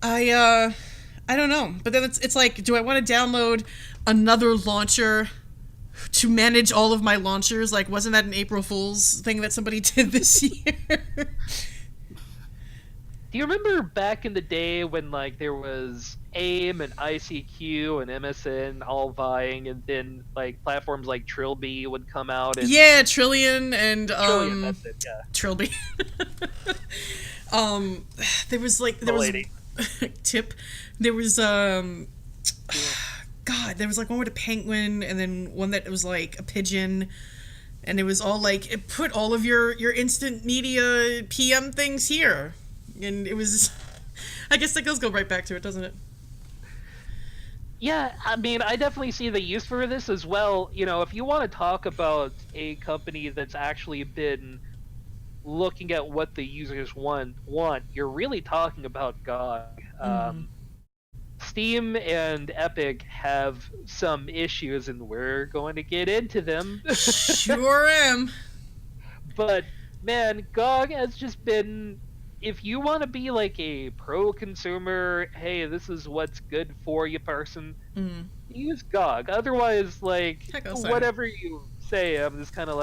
I don't know. But then it's like, do I want to download another launcher to manage all of my launchers? Like, wasn't that an April Fool's thing that somebody did this year? Do you remember back in the day when there was AIM and ICQ and MSN all vying, and then platforms like Trilby would come out? And Yeah, Trillion and Trillion, that's it, yeah. Trilby. There was lady. Tip. There was God, there was one with a penguin, and then one that was like a pigeon, and it was all it put all of your instant media PM things here, and it was. I guess that does go right back to it, doesn't it? Yeah, I mean, I definitely see the use for this as well. If you want to talk about a company that's actually been looking at what the users want, you're really talking about GOG. Steam and Epic have some issues, and we're going to get into them. Sure am. But, man, GOG has just been... If you want to be a pro-consumer, hey, this is what's good for you person, use GOG. Otherwise, whatever you say, I'm just kind of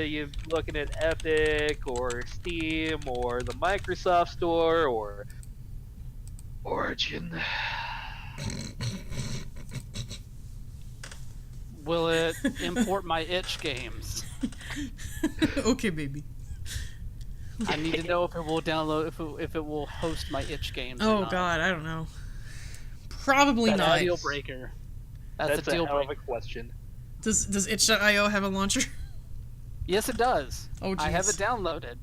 you're looking at Epic or Steam or the Microsoft Store or Origin. Will it import my itch games? Okay, baby. I need to know if it will download, if it will host my itch games. Oh or not. God, I don't know. Probably That's not. a deal breaker. That's a deal hell of breaker. a question. Does itch.io have a launcher? Yes, it does. Oh, I have jeez. it downloaded.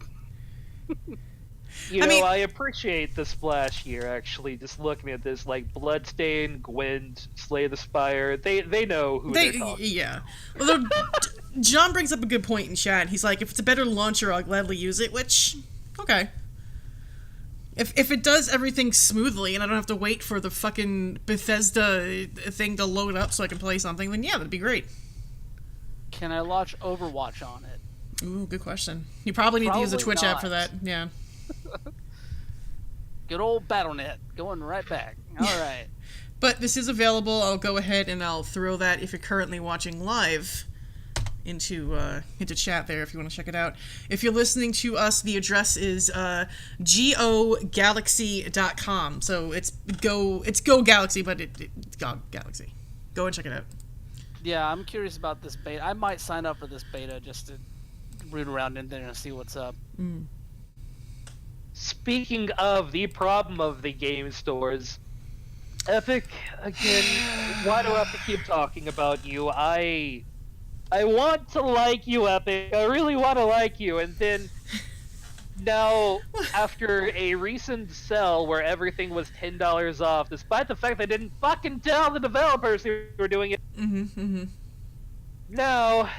I appreciate the splash here, actually, just looking at this, Bloodstain, Gwent, Slay the Spire, they know who they're talking. Yeah. Although, John brings up a good point in chat. He's like, if it's a better launcher, I'll gladly use it, which, okay. If it does everything smoothly and I don't have to wait for the fucking Bethesda thing to load up so I can play something, then yeah, that'd be great. Can I launch Overwatch on it? Ooh, good question. You probably need to use a Probably Twitch app not. for that, yeah. Good old BattleNet, going right back. All right. But this is available. I'll go ahead and I'll throw that, if you're currently watching live, into chat there if you want to check it out. If you're listening to us, the address is gogalaxy.com. So it's Go Galaxy, but it's Go Galaxy. Go and check it out. Yeah, I'm curious about this beta. I might sign up for this beta just to root around in there and see what's up. Speaking of the problem of the game stores, Epic, again, why do I have to keep talking about you? I want to like you, Epic. I really want to like you. And then, now, after a recent sell where everything was $10 off, despite the fact they didn't fucking tell the developers who were doing it, now,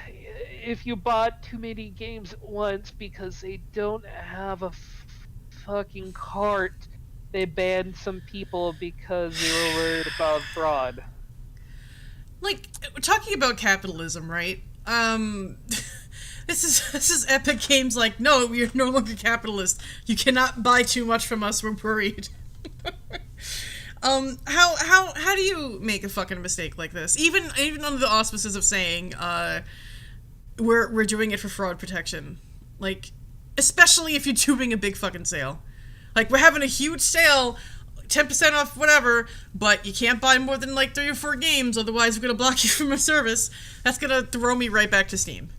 if you bought too many games at once because they don't have a fucking cart, they banned some people because they were worried about fraud. Like, we're talking about capitalism, right? This is Epic Games like, no, we are no longer capitalist. You cannot buy too much from us, we're worried. How do you make a fucking mistake like this? Even under the auspices of saying, we're doing it for fraud protection. Like, especially if you're doing a big fucking sale. Like, we're having a huge sale, 10% off whatever, but you can't buy more than like 3 or 4 games, otherwise we're gonna block you from our service. That's gonna throw me right back to Steam.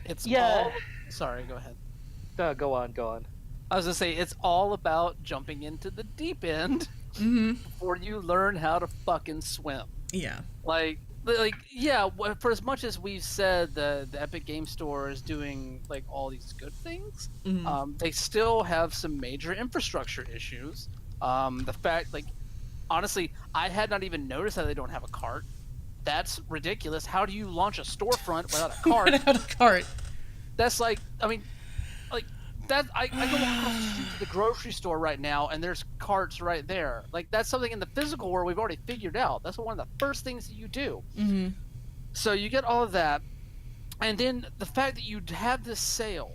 It's Yeah. all... Sorry, go ahead. Go on. I was gonna say, it's all about jumping into the deep end before you learn how to fucking swim. Yeah. Like, yeah, for as much as we've said the Epic Game Store is doing, like, all these good things, they still have some major infrastructure issues. The fact, like, honestly, I had not even noticed that they don't have a cart. That's ridiculous. How do you launch a storefront without a cart? Without a cart. That's like, I mean, like, that, I go across the street to the grocery store right now, and there's carts right there. Like, that's something in the physical world we've already figured out. That's one of the first things that you do. So you get all of that, and then the fact that you have this sale,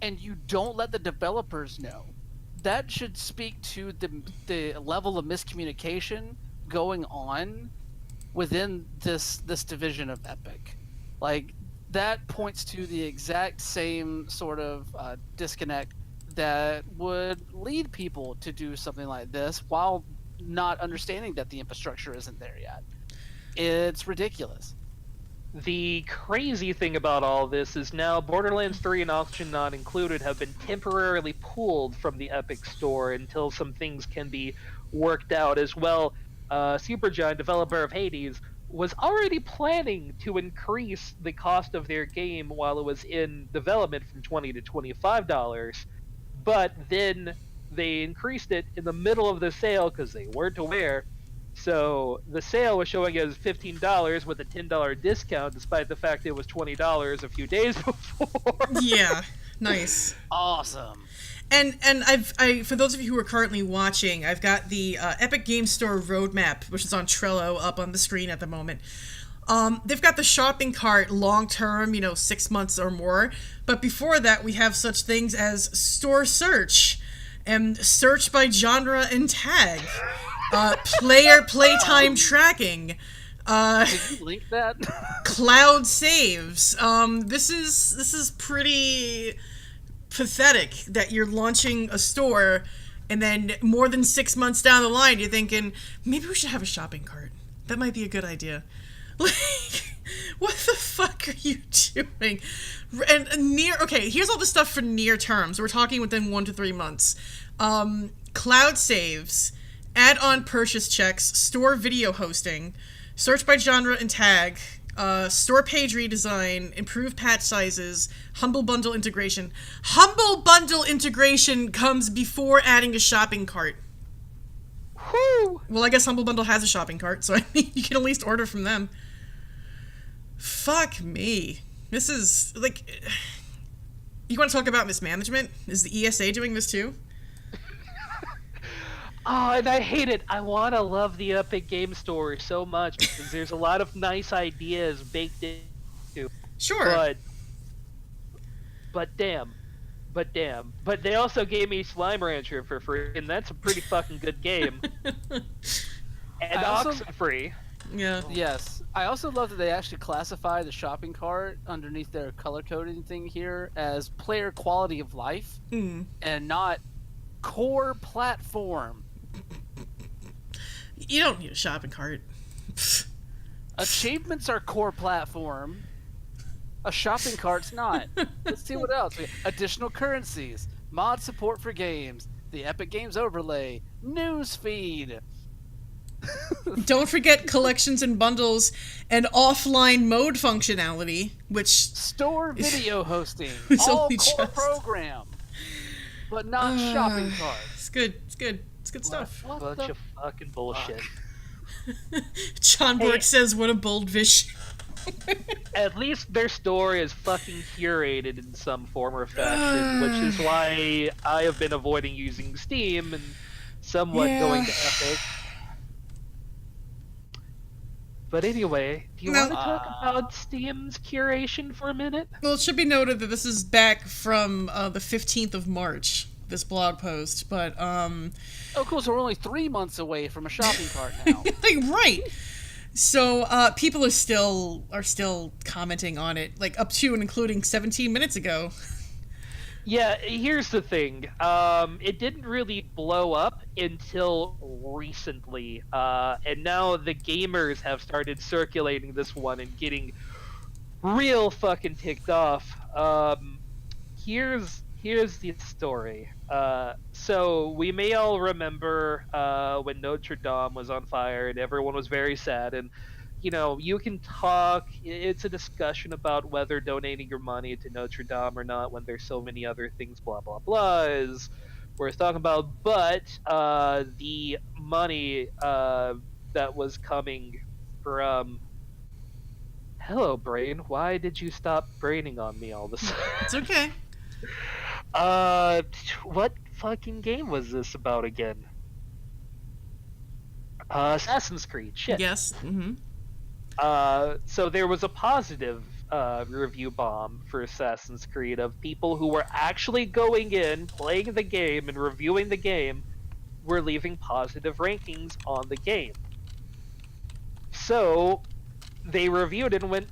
and you don't let the developers know, that should speak to the level of miscommunication going on within this division of Epic. Like, that points to the exact same sort of disconnect that would lead people to do something like this while not understanding that the infrastructure isn't there yet. It's ridiculous. The crazy thing about all this is now Borderlands 3 and Oxygen Not Included have been temporarily pulled from the Epic Store until some things can be worked out as well. Supergiant, developer of Hades, was already planning to increase the cost of their game while it was in development from $20 to $25, but then they increased it in the middle of the sale because they weren't aware. So the sale was showing as $15 with a $10 discount, despite the fact it was $20 a few days before. Yeah, nice. Awesome. And I for those of you who are currently watching, I've got the Epic Games Store roadmap, which is on Trello, up on the screen at the moment. They've got the shopping cart long term, 6 months or more. But before that, we have such things as store search and search by genre and tag, player playtime tracking. Did you link that? Cloud saves. This is pretty pathetic that you're launching a store and then more than 6 months down the line you're thinking, maybe we should have a shopping cart. That might be a good idea. Like, what the fuck are you doing? And okay, here's all the stuff for near terms. We're talking within 1 to 3 months. Cloud saves, add-on purchase checks, store video hosting, search by genre and tag, store page redesign, improved patch sizes, Humble Bundle integration. Humble Bundle integration comes before adding a shopping cart. Whew! Well, I guess Humble Bundle has a shopping cart, so I mean, you can at least order from them. Fuck me. This is, like... You want to talk about mismanagement? Is the ESA doing this too? Oh, and I hate it. I want to love the Epic Game Store so much because there's a lot of nice ideas baked into. Sure. But damn. But they also gave me Slime Rancher for free, and that's a pretty fucking good game. And Oxen free. Yeah. Yes. I also love that they actually classify the shopping cart underneath their color coding thing here as player quality of life and not core platform. You don't need a shopping cart. Achievements are core platform. A shopping cart's not. Let's see what else. Additional currencies, mod support for games, the Epic Games overlay, news feed. Don't forget collections and bundles and offline mode functionality, which store video hosting, It's all only core just- program, but not shopping cart. It's good. It's good. It's good stuff. What Bunch the of fucking bullshit. John Bork Hey. says, "What a bold vision." At least their store is fucking curated in some form or fashion, which is why I have been avoiding using Steam and somewhat going to Epic. But anyway, do you want to talk about Steam's curation for a minute? Well, it should be noted that this is back from the 15th of March, this blog post, but, Oh, cool, so we're only 3 months away from a shopping cart now. Right! So, people are still commenting on it, like, up to and including 17 minutes ago. Yeah, here's the thing. It didn't really blow up until recently, and now the gamers have started circulating this one and getting real fucking ticked off. Here's the story. So we may all remember when Notre Dame was on fire and everyone was very sad, and you know, you can talk, it's a discussion about whether donating your money to Notre Dame or not when there's so many other things, blah, blah, blah, is worth talking about. But the money that was coming from... Hello, brain. Why did you stop braining on me all of a sudden? It's okay. What fucking game was this about again? Assassin's Creed, shit. Yes. Mm-hmm. So there was a positive review bomb for Assassin's Creed of people who were actually going in, playing the game, and reviewing the game, were leaving positive rankings on the game. So they reviewed it and went,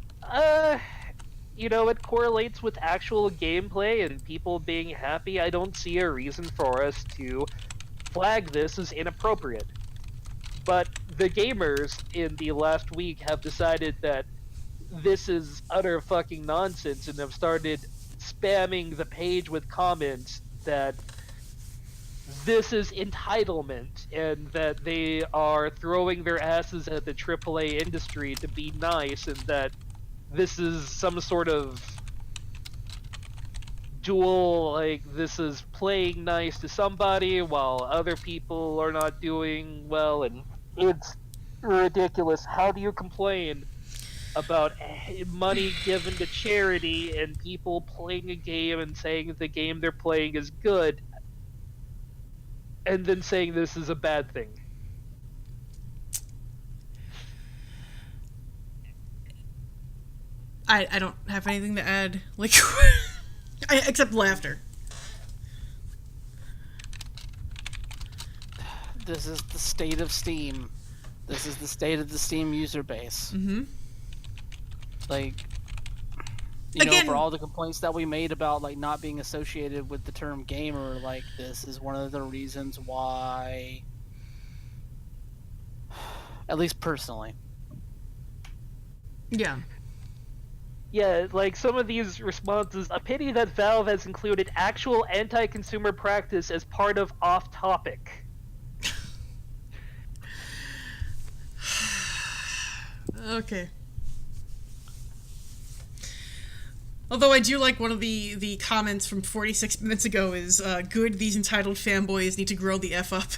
you know, it correlates with actual gameplay and people being happy. I don't see a reason for us to flag this as inappropriate. But the gamers in the last week have decided that this is utter fucking nonsense and have started spamming the page with comments that this is entitlement and that they are throwing their asses at the AAA industry to be nice, and that this is some sort of dual, like, this is playing nice to somebody while other people are not doing well, and it's ridiculous. How do you complain about money given to charity and people playing a game and saying the game they're playing is good, and then saying this is a bad thing? I don't have anything to add, like, except laughter. This is the state of Steam. This is the state of the Steam user base. Mm-hmm. Like, you Again, know, for all the complaints that we made about, like, not being associated with the term gamer, like, this is one of the reasons why, at least personally. Yeah. Yeah, like some of these responses, a pity that Valve has included actual anti-consumer practice as part of off-topic. Okay. Although I do like one of the comments from 46 minutes ago is, good, these entitled fanboys need to grow the F up.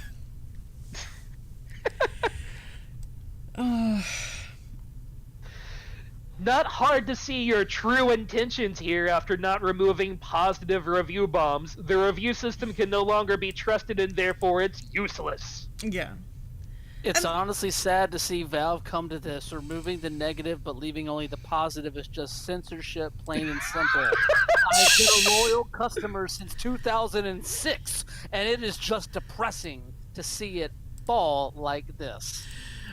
Not hard to see your true intentions here after not removing positive review bombs. The review system can no longer be trusted and therefore it's useless. Yeah. It's honestly sad to see Valve come to this, removing the negative but leaving only the positive is just censorship, plain and simple. I've been a loyal customer since 2006, and it is just depressing to see it fall like this.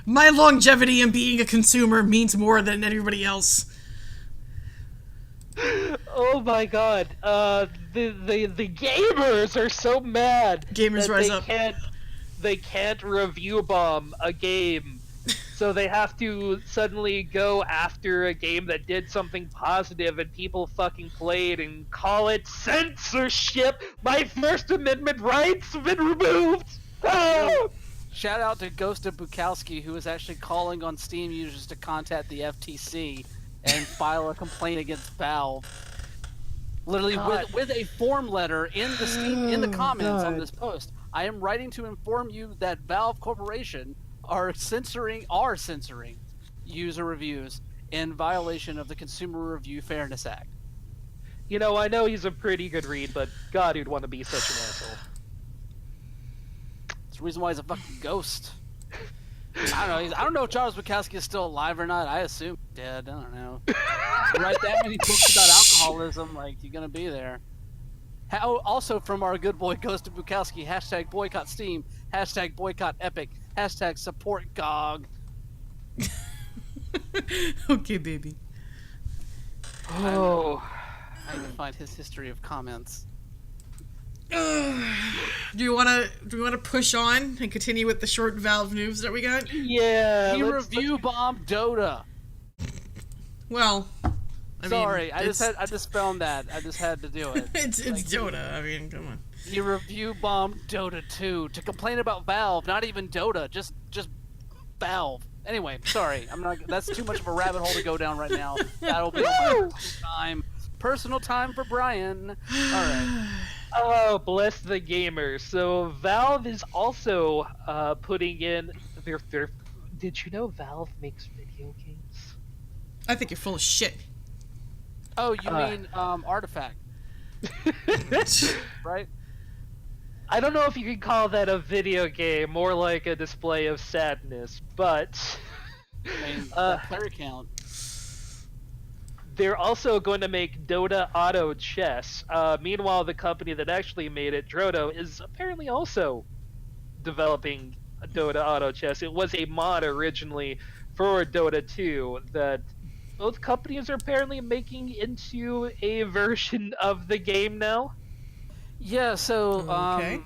My longevity in being a consumer means more than everybody else. Oh my god, the gamers are so mad. Gamers rise up. They can't review bomb a game, so they have to suddenly go after a game that did something positive and people fucking played and call it censorship. My First Amendment rights have been removed. Ah! Shout out to Ghost of Bukowski, who is actually calling on Steam users to contact the FTC and file a complaint against Valve. Literally, with a form letter in the Steam in the comments on this post. I am writing to inform you that Valve Corporation are censoring user reviews in violation of the Consumer Review Fairness Act. You know, I know he's a pretty good read, but God, he'd want to be such an asshole. It's the reason why he's a fucking ghost. I don't know. I don't know if Charles Bukowski is still alive or not. I assume he's dead. I don't know. Write that many books about alcoholism, like, you're gonna be there. Also from our good boy Ghost of Bukowski, hashtag boycott Steam, hashtag boycott Epic, hashtag support GOG. Okay, baby. Oh. I need to find his history of comments. Do we want to push on and continue with the short Valve news that we got? Yeah. He review bombed Dota. Well, Sorry, I just found that. I just had to do it. it's Dota. I mean, come on. He review bombed Dota 2 to complain about Valve, not even Dota, just Valve. Anyway, sorry, I'm not. That's too much of a rabbit hole to go down right now. That'll be my personal time for Brian. All right. Oh, bless the gamers. So Valve is also putting in their. Did you know Valve makes video games? I think you're full of shit. Oh, you mean Artifact, right? I don't know if you could call that a video game, more like a display of sadness, but I mean, player count. They're also going to make Dota Auto Chess. Meanwhile, the company that actually made it, Drodo, is apparently also developing Dota Auto Chess. It was a mod originally for Dota 2 that both companies are apparently making into a version of the game now. Yeah, so Okay.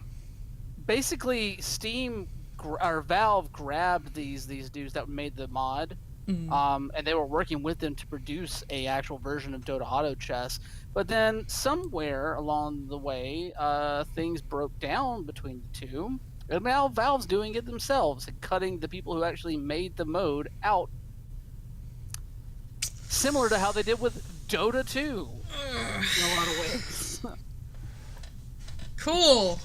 basically Steam or Valve grabbed these dudes that made the mod. And they were working with them to produce a actual version of Dota Auto Chess. But then somewhere along the way, things broke down between the two. And now Valve's doing it themselves and cutting the people who actually made the mode out. Similar to how they did with Dota 2 in a lot of ways. Cool.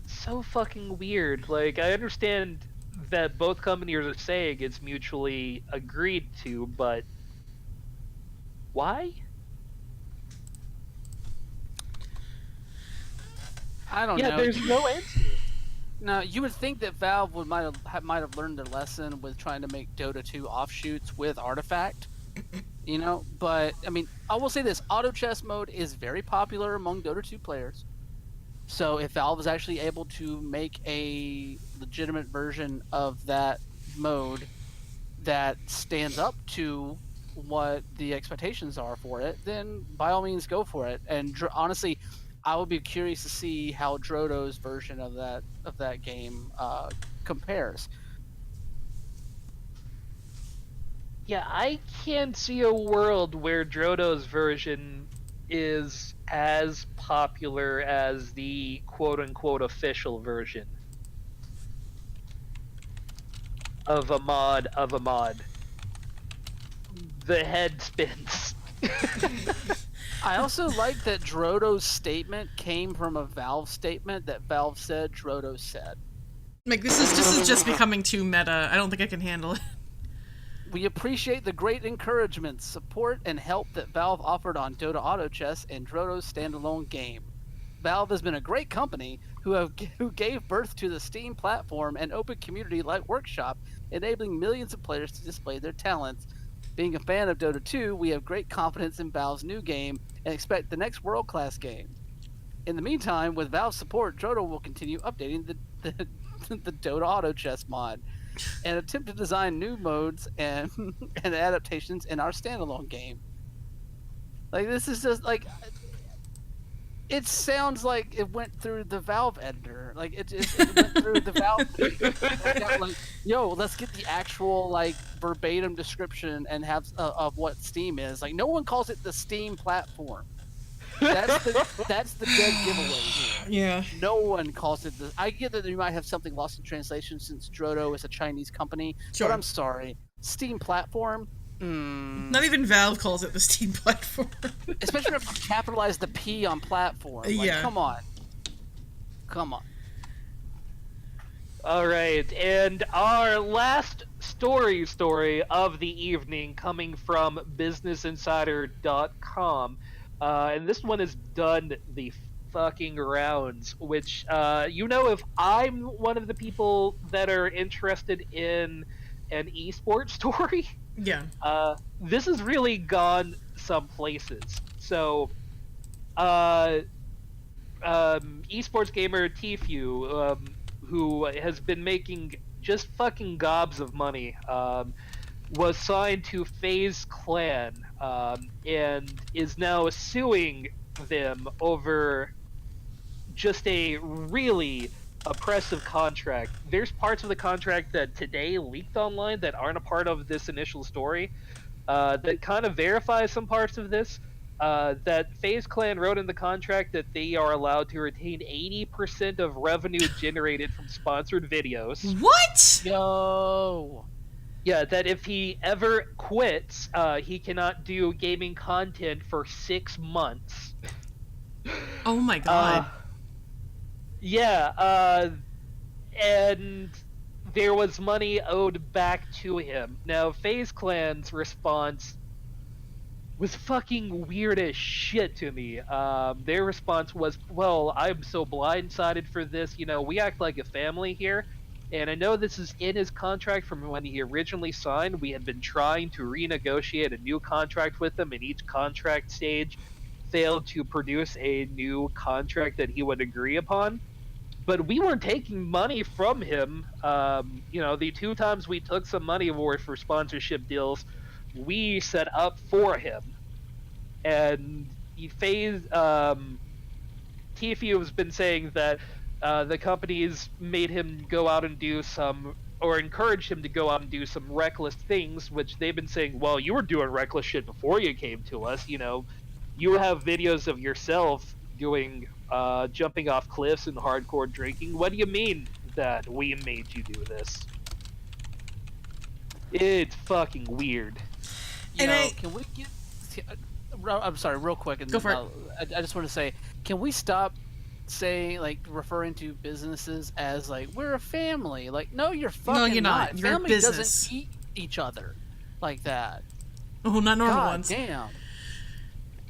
So fucking weird. Like, I understand that both companies are saying it's mutually agreed to, but why? I don't know. Yeah, there's no answer. Now, you would think that Valve might have learned their lesson with trying to make Dota 2 offshoots with Artifact, you know. But I mean, I will say this: Auto Chess mode is very popular among Dota 2 players. So if Valve is actually able to make a legitimate version of that mode that stands up to what the expectations are for it, then by all means go for it. And honestly, I would be curious to see how Drodo's version of that game compares. Yeah, I can't see a world where Drodo's version is as popular as the quote-unquote official version of a mod of a mod. The head spins. I also like that Drodo's statement came from a Valve statement that Valve said Drodo said. Like, this is just becoming too meta. I don't think I can handle it. We appreciate the great encouragement, support, and help that Valve offered on Dota Auto Chess and Drodo's standalone game. Valve has been a great company who gave birth to the Steam platform and open community like Workshop, enabling millions of players to display their talents. Being a fan of Dota 2, we have great confidence in Valve's new game and expect the next world-class game. In the meantime, with Valve's support, Drodo will continue updating the Dota Auto Chess mod and attempt to design new modes and adaptations in our standalone game. Like, this is just like, it sounds like it went through the Valve editor. Like, it went through the Valve. Like, yo, let's get the actual like verbatim description and have of what Steam is. Like, no one calls it the Steam platform. That's the dead giveaway here. Yeah. No one calls it the. I get that you might have something lost in translation since Drodo is a Chinese company, Sure. but I'm sorry. Steam platform? Not even Valve calls it the Steam platform. Especially if you capitalize the P on platform. Like, Yeah. Come on. Come on. All right, and our last story of the evening coming from BusinessInsider.com, and this one has done the fucking rounds. Which, if I'm one of the people that are interested in an esports story, Yeah. this has really gone some places. So, uh, esports gamer Tfue, who has been making just fucking gobs of money, was signed to FaZe Clan, and is now suing them over just a really oppressive contract. There's parts of the contract that today leaked online that aren't a part of this initial story, that kind of verifies some parts of this. That FaZe Clan wrote in the contract that they are allowed to retain 80% of revenue generated from sponsored videos. What? Yo. Yeah, that if he ever quits, he cannot do gaming content for 6 months. Oh my god. And there was money owed back to him. Now, FaZe Clan's response was fucking weird as shit to me. Their response was, well, I'm so blindsided for this. We act like a family here. And I know this is in his contract from when he originally signed. We had been trying to renegotiate a new contract with him, and each contract stage failed to produce a new contract that he would agree upon. But we weren't taking money from him. The 2 times we took some money for sponsorship deals, we set up for him. And Tfue has been saying that the companies made him go out and do some, or encouraged him to go out and do some reckless things, which they've been saying, well, you were doing reckless shit before you came to us. You have videos of yourself doing jumping off cliffs and hardcore drinking. What do you mean that we made you do this? It's fucking weird. Can we get... I'm sorry, real quick. And Go for it. I just want to say, can we stop referring to businesses as we're a family? No, you're fucking No, you're not. You're a family business. doesn't eat each other like that. Oh, not normal God ones. damn.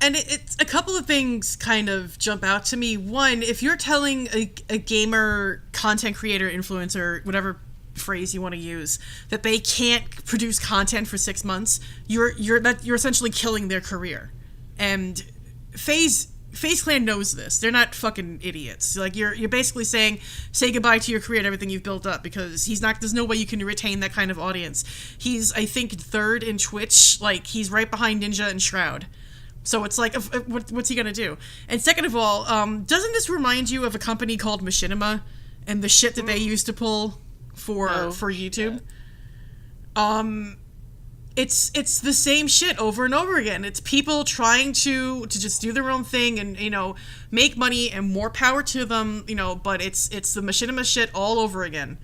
And it's a couple of things kind of jump out to me. One, if you're telling a gamer, content creator, influencer, whatever phrase you want to use, that they can't produce content for 6 months, you're essentially killing their career. And FaZe Clan knows this. They're not fucking idiots. You're basically saying, say goodbye to your career and everything you've built up, because there's no way you can retain that kind of audience. He's, I think, 3rd in Twitch. He's right behind Ninja and Shroud. So it's what's he gonna do? And second of all, doesn't this remind you of a company called Machinima and the shit that they used to pull for YouTube? Yeah. It's the same shit over and over again. It's people trying to just do their own thing and make money, and more power to them. But it's the Machinima shit all over again,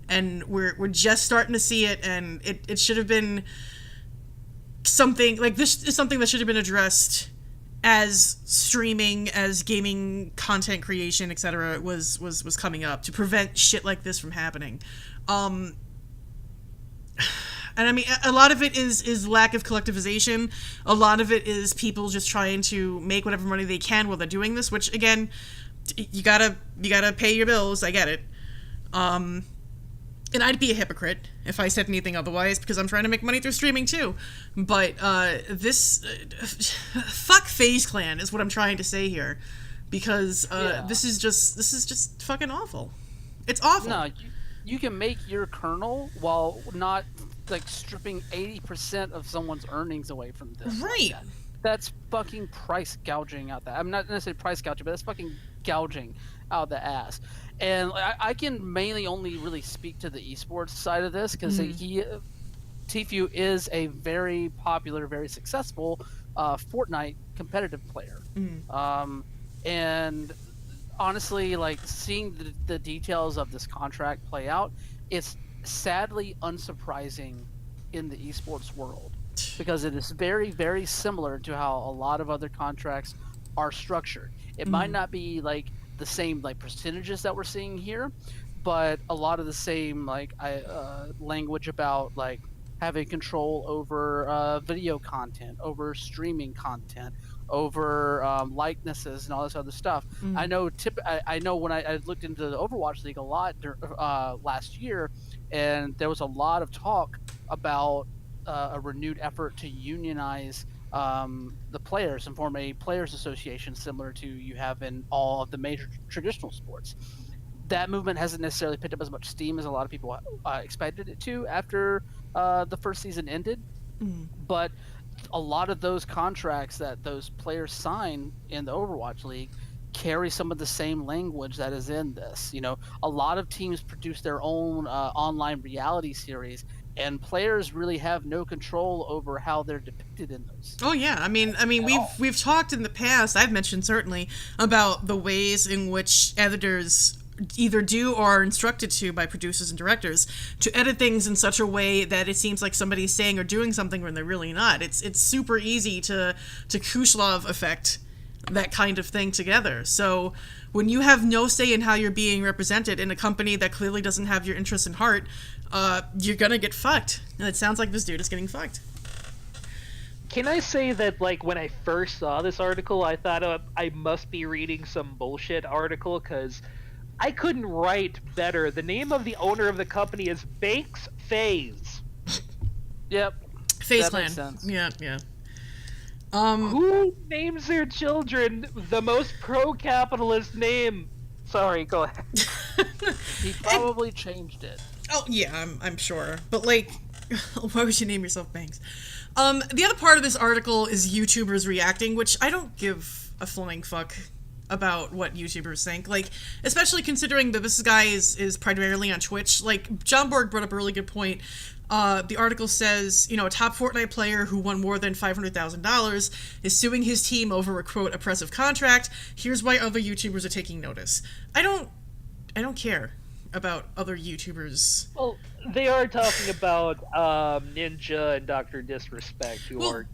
and we're just starting to see it, and it should have been something this is something that should have been addressed as streaming, as gaming content creation, etc. was coming up, to prevent shit like this from happening. And I mean, a lot of it is lack of collectivization. A lot of it is people just trying to make whatever money they can while they're doing this, which again, you gotta pay your bills. I get it. And I'd be a hypocrite if I said anything otherwise, because I'm trying to make money through streaming too. But fuck FaZe Clan is what I'm trying to say here, because this is just fucking awful. It's awful. No, you can make your kernel while not stripping 80% of someone's earnings away from this. Right. That's fucking price gouging out that. I'm not necessarily price gouging, but that's fucking gouging out the ass. And I can mainly only really speak to the esports side of this, because Tfue is a very popular, very successful Fortnite competitive player. And honestly, seeing the details of this contract play out, it's sadly unsurprising in the esports world, because it is very, very similar to how a lot of other contracts are structured. It might not be the same percentages that we're seeing here, but a lot of the same language about like having control over video content, over streaming content, over likenesses and all this other stuff. I know. I know when I looked into the Overwatch League a lot last year, and there was a lot of talk about a renewed effort to unionize the players and form a players association similar to you have in all of the major traditional sports. That movement hasn't necessarily picked up as much steam as a lot of people expected it to after the first season ended. But a lot of those contracts that those players sign in the Overwatch League carry some of the same language that is in this. You know, a lot of teams produce their own online reality series, and players really have no control over how they're depicted in those. Oh yeah, I mean, we've talked in the past. I've mentioned certainly about the ways in which editors either do or are instructed to by producers and directors to edit things in such a way that it seems like somebody's saying or doing something when they're really not. It's super easy to Kushlov effect that kind of thing together. So when you have no say in how you're being represented in a company that clearly doesn't have your interests in heart, you're gonna get fucked. And it sounds like this dude is getting fucked. Can I say that, like, when I first saw this article, I thought I must be reading some bullshit article, because I couldn't write better. The name of the owner of the company is Banks FaZe. Yep. FaZe That makes Clan. sense. Yeah. Who names their children the most pro-capitalist name? Sorry, go ahead. He probably changed it. Oh yeah, I'm sure. But like, why would you name yourself Banks? The other part of this article is YouTubers reacting, which I don't give a flying fuck about what YouTubers think. Like, especially considering that this guy is primarily on Twitch. Like, John Borg brought up a really good point. The article says, you know, a top Fortnite player who won more than $500,000 is suing his team over a, quote, oppressive contract. Here's why other YouTubers are taking notice. I don't care about other YouTubers. Well, they are talking about Ninja and Dr. Disrespect, who are...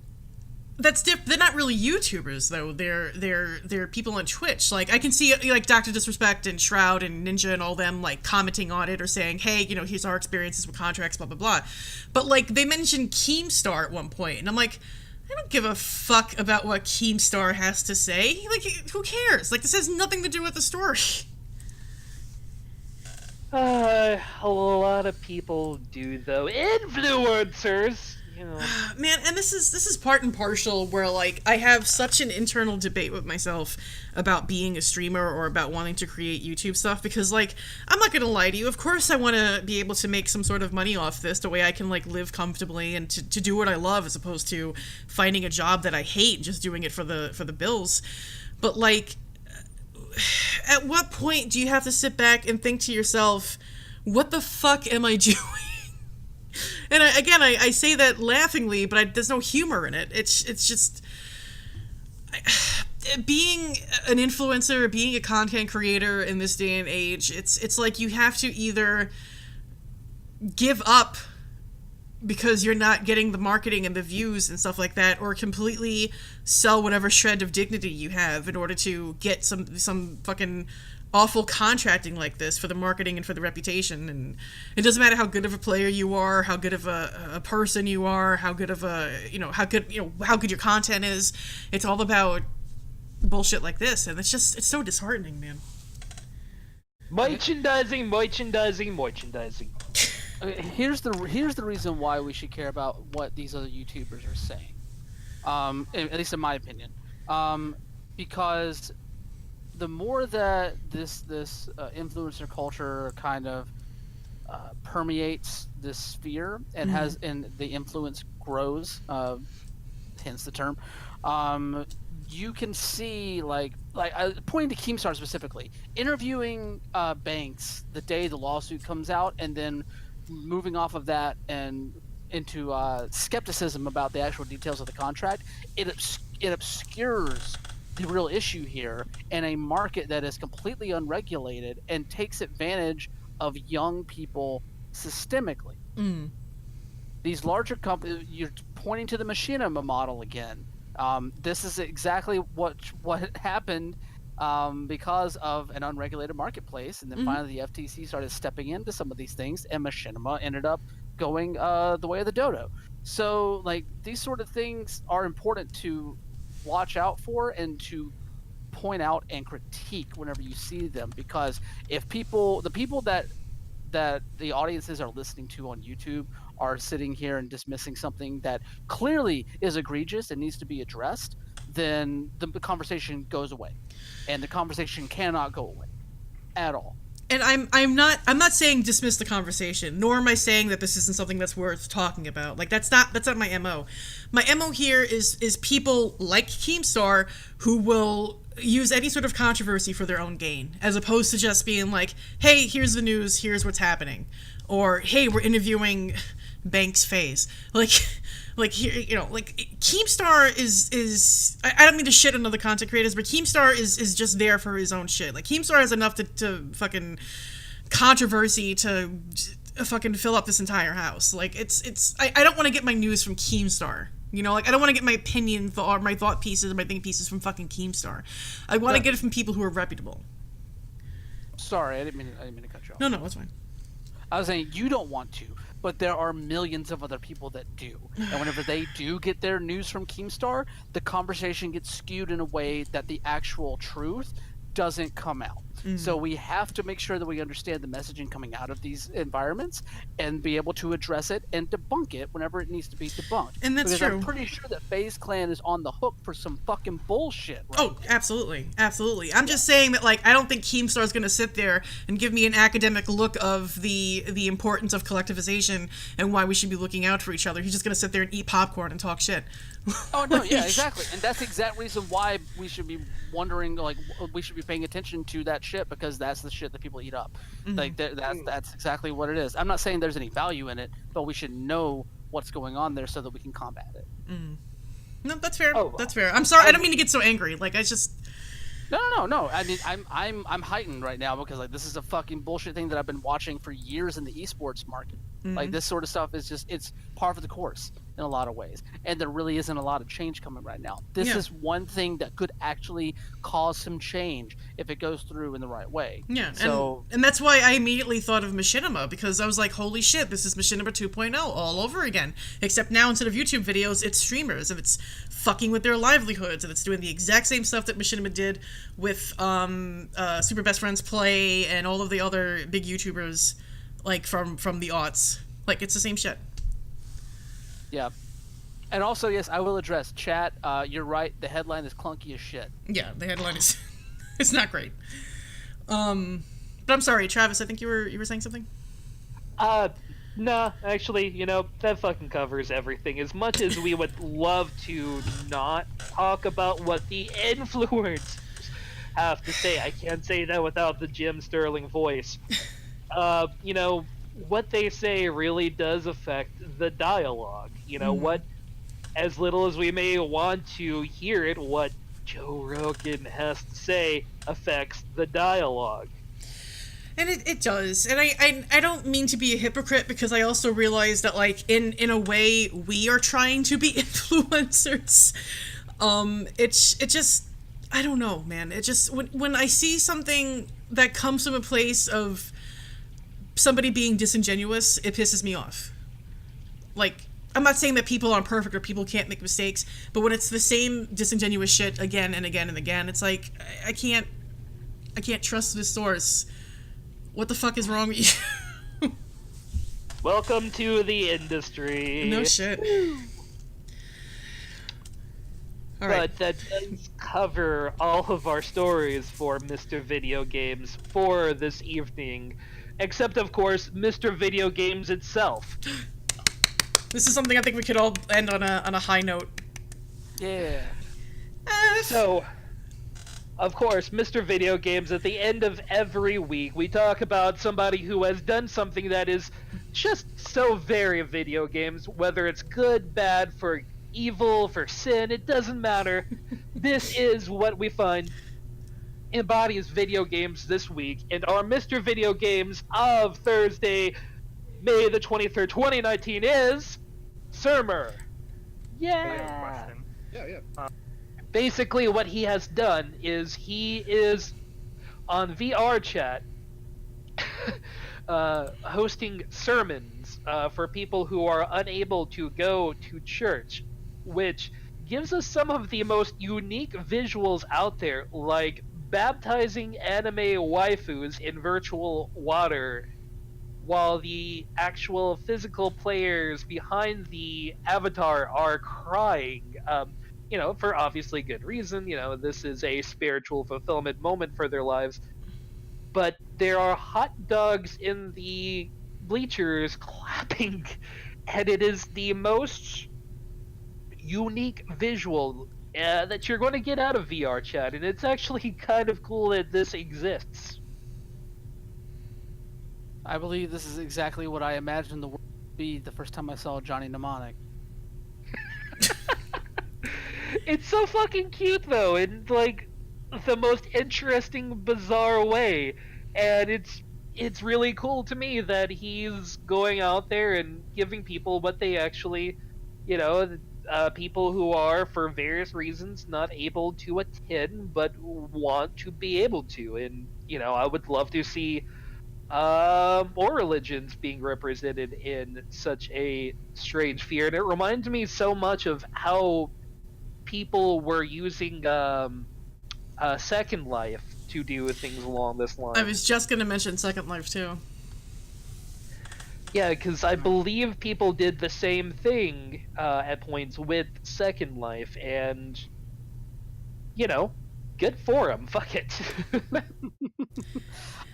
That's they're not really YouTubers though. They're people on Twitch. Like, I can see like Dr. Disrespect and Shroud and Ninja and all them like commenting on it or saying, hey, you know, here's our experiences with contracts, blah blah blah. But like, they mentioned Keemstar at one point, and I'm like, I don't give a fuck about what Keemstar has to say. Like, who cares? Like, this has nothing to do with the story. A lot of people do, though. Influencers, you know. Man, and this is part and partial where, like, I have such an internal debate with myself about being a streamer or about wanting to create YouTube stuff, because, like, I'm not gonna lie to you, of course I want to be able to make some sort of money off this, the way I can, like, live comfortably and to do what I love as opposed to finding a job that I hate and just doing it for the bills. But, like, at what point do you have to sit back and think to yourself, what the fuck am I doing? And I say that laughingly, but there's no humor in it. It's just... being an influencer, being a content creator in this day and age, it's like you have to either give up because you're not getting the marketing and the views and stuff like that, or completely sell whatever shred of dignity you have in order to get some fucking awful contracting like this for the marketing and for the reputation. And it doesn't matter how good of a player you are, how good of a person you are, how good how good your content is. It's all about bullshit like this, and it's so disheartening, man. Merchandising. Here's the reason why we should care about what these other YouTubers are saying. At least in my opinion, because the more that this influencer culture kind of permeates this sphere and and the influence grows, hence the term, you can see like pointing to Keemstar specifically, interviewing Banks the day the lawsuit comes out, and then moving off of that and into skepticism about the actual details of the contract. It obscures the real issue here in a market that is completely unregulated and takes advantage of young people systemically. These larger companies, you're pointing to the machinima model again. This is exactly what happened because of an unregulated marketplace. And then finally the FTC started stepping into some of these things, and Machinima ended up going the way of the dodo. So like these sort of things are important to watch out for and to point out and critique whenever you see them, because if the people that the audiences are listening to on YouTube are sitting here and dismissing something that clearly is egregious and needs to be addressed, then the conversation goes away, and the conversation cannot go away at all. And I'm not saying dismiss the conversation, nor am I saying that this isn't something that's worth talking about. Like that's not my MO. My MO here is people like Keemstar who will use any sort of controversy for their own gain, as opposed to just being like, hey, here's the news, here's what's happening, or hey, we're interviewing Banks Phase. Like here, you know, like Keemstar is I don't mean to shit on other content creators, but Keemstar is just there for his own shit. Like Keemstar has enough to fucking controversy to fucking fill up this entire house. Like I don't want to get my news from Keemstar. You know, like I don't want to get my opinion or my thought pieces or my think pieces from fucking Keemstar. I want to get it from people who are reputable. Sorry, I didn't mean to cut you off. No, that's fine. I was saying you don't want to, but there are millions of other people that do. And whenever they do get their news from Keemstar, the conversation gets skewed in a way that the actual truth doesn't come out. So we have to make sure that we understand the messaging coming out of these environments and be able to address it and debunk it whenever it needs to be debunked. And that's because true. I'm pretty sure that FaZe Clan is on the hook for some fucking bullshit. Right? Oh, absolutely. I'm just saying that, like, I don't think Keemstar's going to sit there and give me an academic look of the importance of collectivization and why we should be looking out for each other. He's just going to sit there and eat popcorn and talk shit. Oh, no, yeah, exactly. And that's the exact reason why we should be wondering, like, we should be paying attention to that shit, because that's the shit that people eat up. Like, that's exactly what it is. I'm not saying there's any value in it, but we should know what's going on there so that we can combat it. No, that's fair. Oh, That's fair. I'm sorry. I don't mean to get so angry. Like, I just... No. I mean, I'm heightened right now because, like, this is a fucking bullshit thing that I've been watching for years in the esports market. Like, this sort of stuff is just, it's par for the course in a lot of ways. And there really isn't a lot of change coming right now. This is one thing that could actually cause some change if it goes through in the right way. Yeah, so, and that's why I immediately thought of Machinima, because I was like, holy shit, this is Machinima 2.0 all over again. Except now, instead of YouTube videos, it's streamers, and it's fucking with their livelihoods, and it's doing the exact same stuff that Machinima did with Super Best Friends Play and all of the other big YouTubers, like, from the aughts. Like, it's the same shit. Yeah. And also, yes, I will address chat. You're right. The headline is clunky as shit. Yeah, the headline is... it's not great. But I'm sorry, Travis, I think you were saying something? Nah, actually, you know, that fucking covers everything. As much as we would love to not talk about what the influencers have to say, I can't say that without the Jim Sterling voice. You know, what they say really does affect the dialogue. You know, what, as little as we may want to hear it, what Joe Rogan has to say affects the dialogue. And it does. And I don't mean to be a hypocrite, because I also realize that, like, in a way, we are trying to be influencers. It just, I don't know, man. It just, when I see something that comes from a place of somebody being disingenuous, it pisses me off. Like, I'm not saying that people aren't perfect or people can't make mistakes, but when it's the same disingenuous shit again and again and again, it's like, I can't trust this source. What the fuck is wrong with you? Welcome to the industry. No shit. All right. But that does cover all of our stories for Mr. Video Games for this evening. Except, of course, Mr. Video Games itself. This is something I think we could all end on a high note. Yeah. So, of course, Mr. Video Games, at the end of every week, we talk about somebody who has done something that is just so very video games, whether it's good, bad, for evil, for sin, it doesn't matter. This is what we find embodies video games this week, and our Mr. Video Games of Thursday, May the 23rd, 2019 is... Surmer. Yeah. Yeah. basically what he has done is he is on VR chat hosting sermons for people who are unable to go to church, which gives us some of the most unique visuals out there, like baptizing anime waifus in virtual water while the actual physical players behind the avatar are crying. For obviously good reason. This is a spiritual fulfillment moment for their lives. But there are hot dogs in the bleachers clapping, and it is the most unique visual that you're going to get out of VR chat, and it's actually kind of cool that this exists. I believe this is exactly what I imagined the world would be the first time I saw Johnny Mnemonic. It's so fucking cute though, in like the most interesting, bizarre way, and it's really cool to me that he's going out there and giving people what they actually, people who are for various reasons not able to attend but want to be able to, and I would love to see more religions being represented in such a strange fear, and it reminds me so much of how people were using Second Life to do things along this line. I was just gonna mention Second Life too. Yeah, because I believe people did the same thing at points with Second Life, and good for them. Fuck it.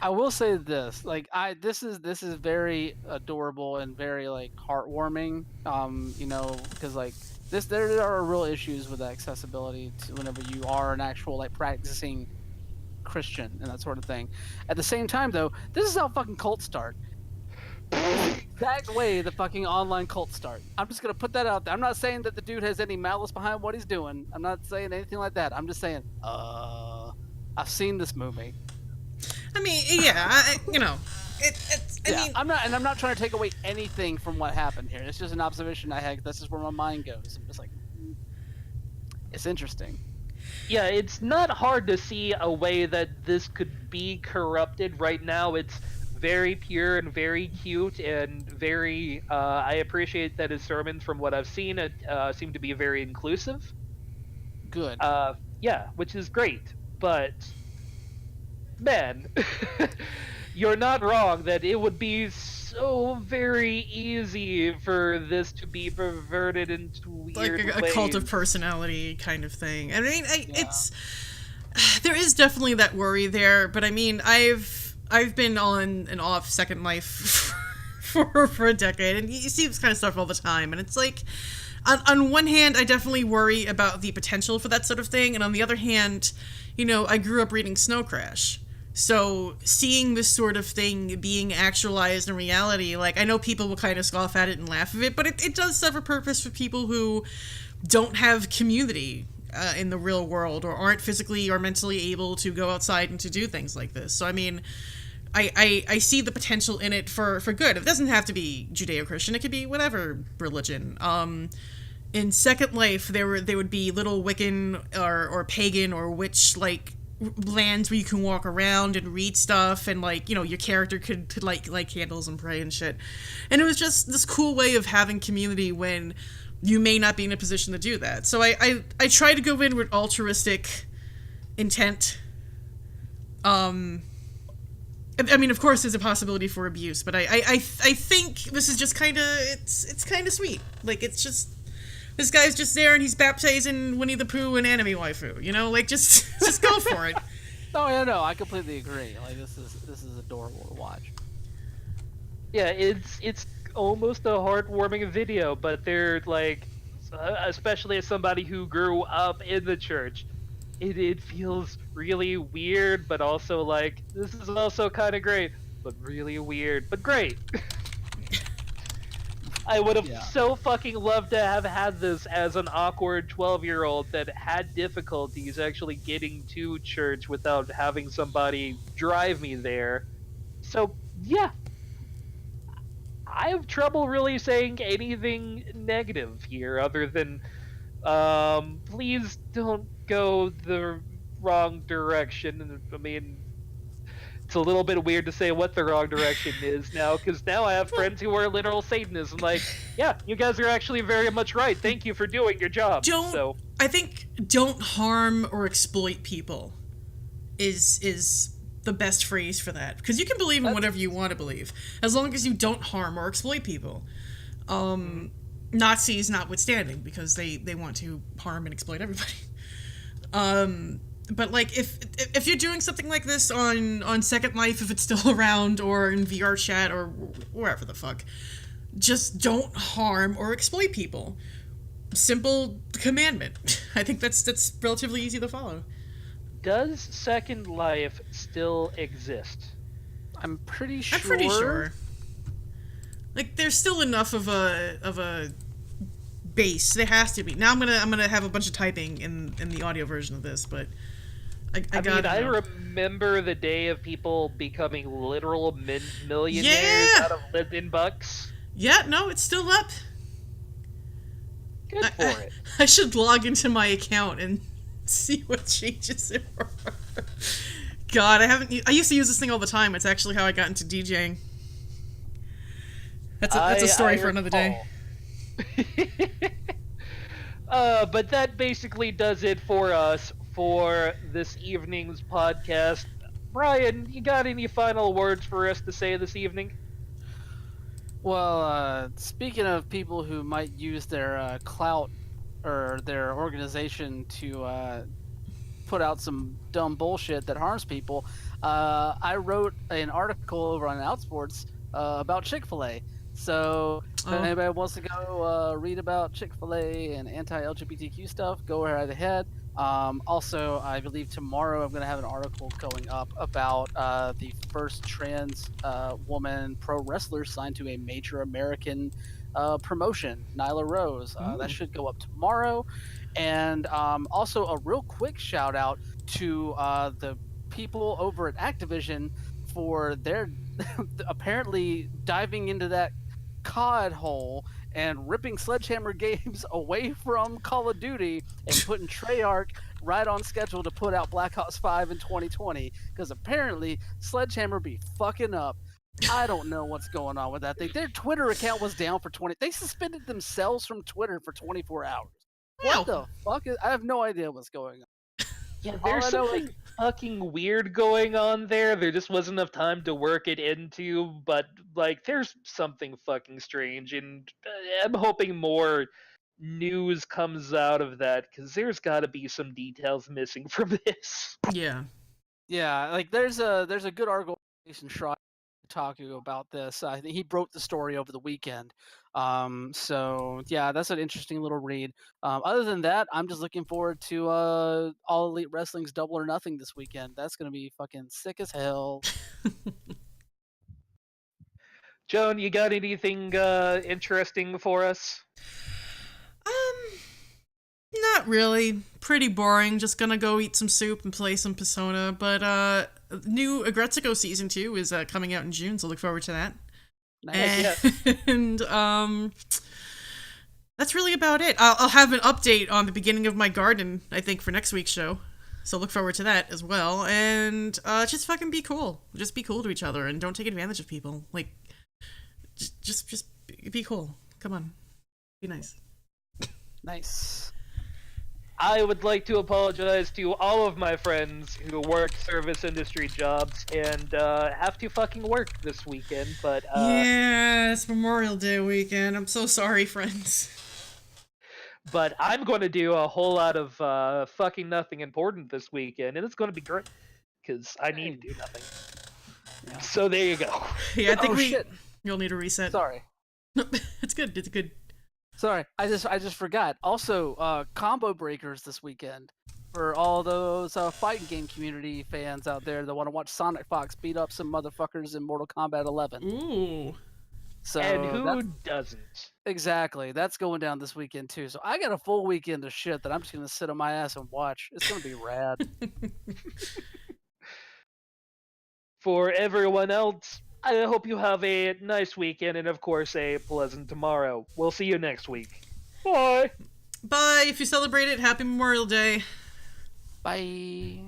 I will say this, this is very adorable and very heartwarming. Because there are real issues with accessibility to whenever you are an actual practicing Christian and that sort of thing. At the same time, though, this is how fucking cults start. Exact way the fucking online cults start. I'm just gonna put that out there. I'm not saying that the dude has any malice behind what he's doing. I'm not saying anything like that. I'm just saying, I've seen this movie. I mean, yeah, I mean, I'm not trying to take away anything from what happened here. It's just an observation I had. That's just where my mind goes. I'm just like, it's interesting. Yeah, it's not hard to see a way that this could be corrupted. Right now, it's very pure and very cute and very. I appreciate that his sermons, from what I've seen, seem to be very inclusive. Good. Yeah, which is great. But man, you're not wrong that it would be so very easy for this to be perverted into weird like a ways. cult of personality kind of thing. I mean, it's there is definitely that worry there, but I mean, I've been on and off Second Life for a decade, and you see this kind of stuff all the time, and it's like, on one hand, I definitely worry about the potential for that sort of thing, and on the other hand, I grew up reading Snow Crash. So seeing this sort of thing being actualized in reality, I know people will kind of scoff at it and laugh at it, but it does serve a purpose for people who don't have community in the real world, or aren't physically or mentally able to go outside and to do things like this. So I mean, I see the potential in it for good. It doesn't have to be Judeo-Christian. It could be whatever religion. In Second Life, there would be little Wiccan or pagan or witch lands where you can walk around and read stuff, and your character could light candles and pray and shit. And it was just this cool way of having community when you may not be in a position to do that. So I try to go in with altruistic intent. I mean, of course, there's a possibility for abuse, but I think this is just kind of it's kind of sweet. It's just, this guy's just there and he's baptizing Winnie the Pooh and anime waifu. Just go for it. No, I completely agree. This is adorable to watch. Yeah, it's almost a heartwarming video, but they're especially as somebody who grew up in the church, it feels really weird, but also this is also kind of great, but really weird, but great. I would have so fucking loved to have had this as an awkward 12-year-old that had difficulties actually getting to church without having somebody drive me there. So, yeah. I have trouble really saying anything negative here, other than Please don't go the wrong direction. I mean, it's a little bit weird to say what the wrong direction is now, because now I have friends who are literal Satanists. I'm like, yeah, you guys are actually very much right. Thank you for doing your job. I think don't harm or exploit people is the best phrase for that, because you can believe in whatever you want to believe as long as you don't harm or exploit people. Nazis notwithstanding, because they want to harm and exploit everybody. But like if you're doing something like this on Second Life, if it's still around, or in VR chat, or wherever the fuck, just don't harm or exploit people. Simple commandment. I think that's relatively easy to follow. Does Second Life still exist? I'm pretty sure. I'm pretty sure. Like, there's still enough of a base. There has to be. Now I'm gonna have a bunch of typing in the audio version of this, but I remember the day of people becoming literal millionaires out of living bucks. Yeah, no, it's still up. Good for it. I should log into my account and see what changes there are. God, I used to use this thing all the time. It's actually how I got into DJing. That's a story for another day. But that basically does it for us for this evening's podcast. Brian, you got any final words for us to say this evening? Well, speaking of people who might use their clout or their organization to put out some dumb bullshit that harms people, I wrote an article over on Outsports about Chick-fil-A. So if anybody wants to go read about Chick-fil-A and anti-LGBTQ stuff, go right ahead. Also, I believe tomorrow I'm going to have an article going up about the first trans woman pro wrestler signed to a major American promotion, Nyla Rose. That should go up tomorrow. And also a real quick shout out to the people over at Activision for their apparently diving into that COD hole and ripping Sledgehammer Games away from Call of Duty and putting Treyarch right on schedule to put out Black Ops 5 in 2020, because apparently Sledgehammer be fucking up. I don't know what's going on with that thing. Their Twitter account was down for they suspended themselves from Twitter for 24 hours. What the fuck? I have no idea what's going on. Yeah, there's something fucking weird going on there. There just wasn't enough time to work it into, but like, there's something fucking strange, and I'm hoping more news comes out of that, because there's got to be some details missing from this. Yeah, like there's a good article Jason Schreier talking about this. I think he broke the story over the weekend. So yeah, that's an interesting little read. Other than that, I'm just looking forward to All Elite Wrestling's Double or Nothing this weekend. That's gonna be fucking sick as hell. Joan, you got anything interesting for us? Not really. Pretty boring. Just gonna go eat some soup and play some Persona. But new Agretsuko Season 2 is coming out in June, so look forward to that. Nice. And that's really about it. I'll have an update on the beginning of my garden, I think, for next week's show. So look forward to that as well. And just fucking be cool. Just be cool to each other and don't take advantage of people. Like, just be cool. Come on. Be nice. Nice. I would like to apologize to all of my friends who work service industry jobs and have to fucking work this weekend, but yeah, it's Memorial Day weekend. I'm so sorry, friends. But I'm going to do a whole lot of fucking nothing important this weekend, and it's going to be great, because I need to do nothing. Yeah. So there you go. Yeah, I think you'll need a reset. Sorry. It's good. It's good. Sorry, I just forgot. Also, combo breakers this weekend for all those fighting game community fans out there that want to watch Sonic Fox beat up some motherfuckers in Mortal Kombat 11. Ooh. So and who doesn't? Exactly. That's going down this weekend too. So I got a full weekend of shit that I'm just gonna sit on my ass and watch. It's gonna be rad. For everyone else, I hope you have a nice weekend and, of course, a pleasant tomorrow. We'll see you next week. Bye! Bye. If you celebrate it, happy Memorial Day. Bye.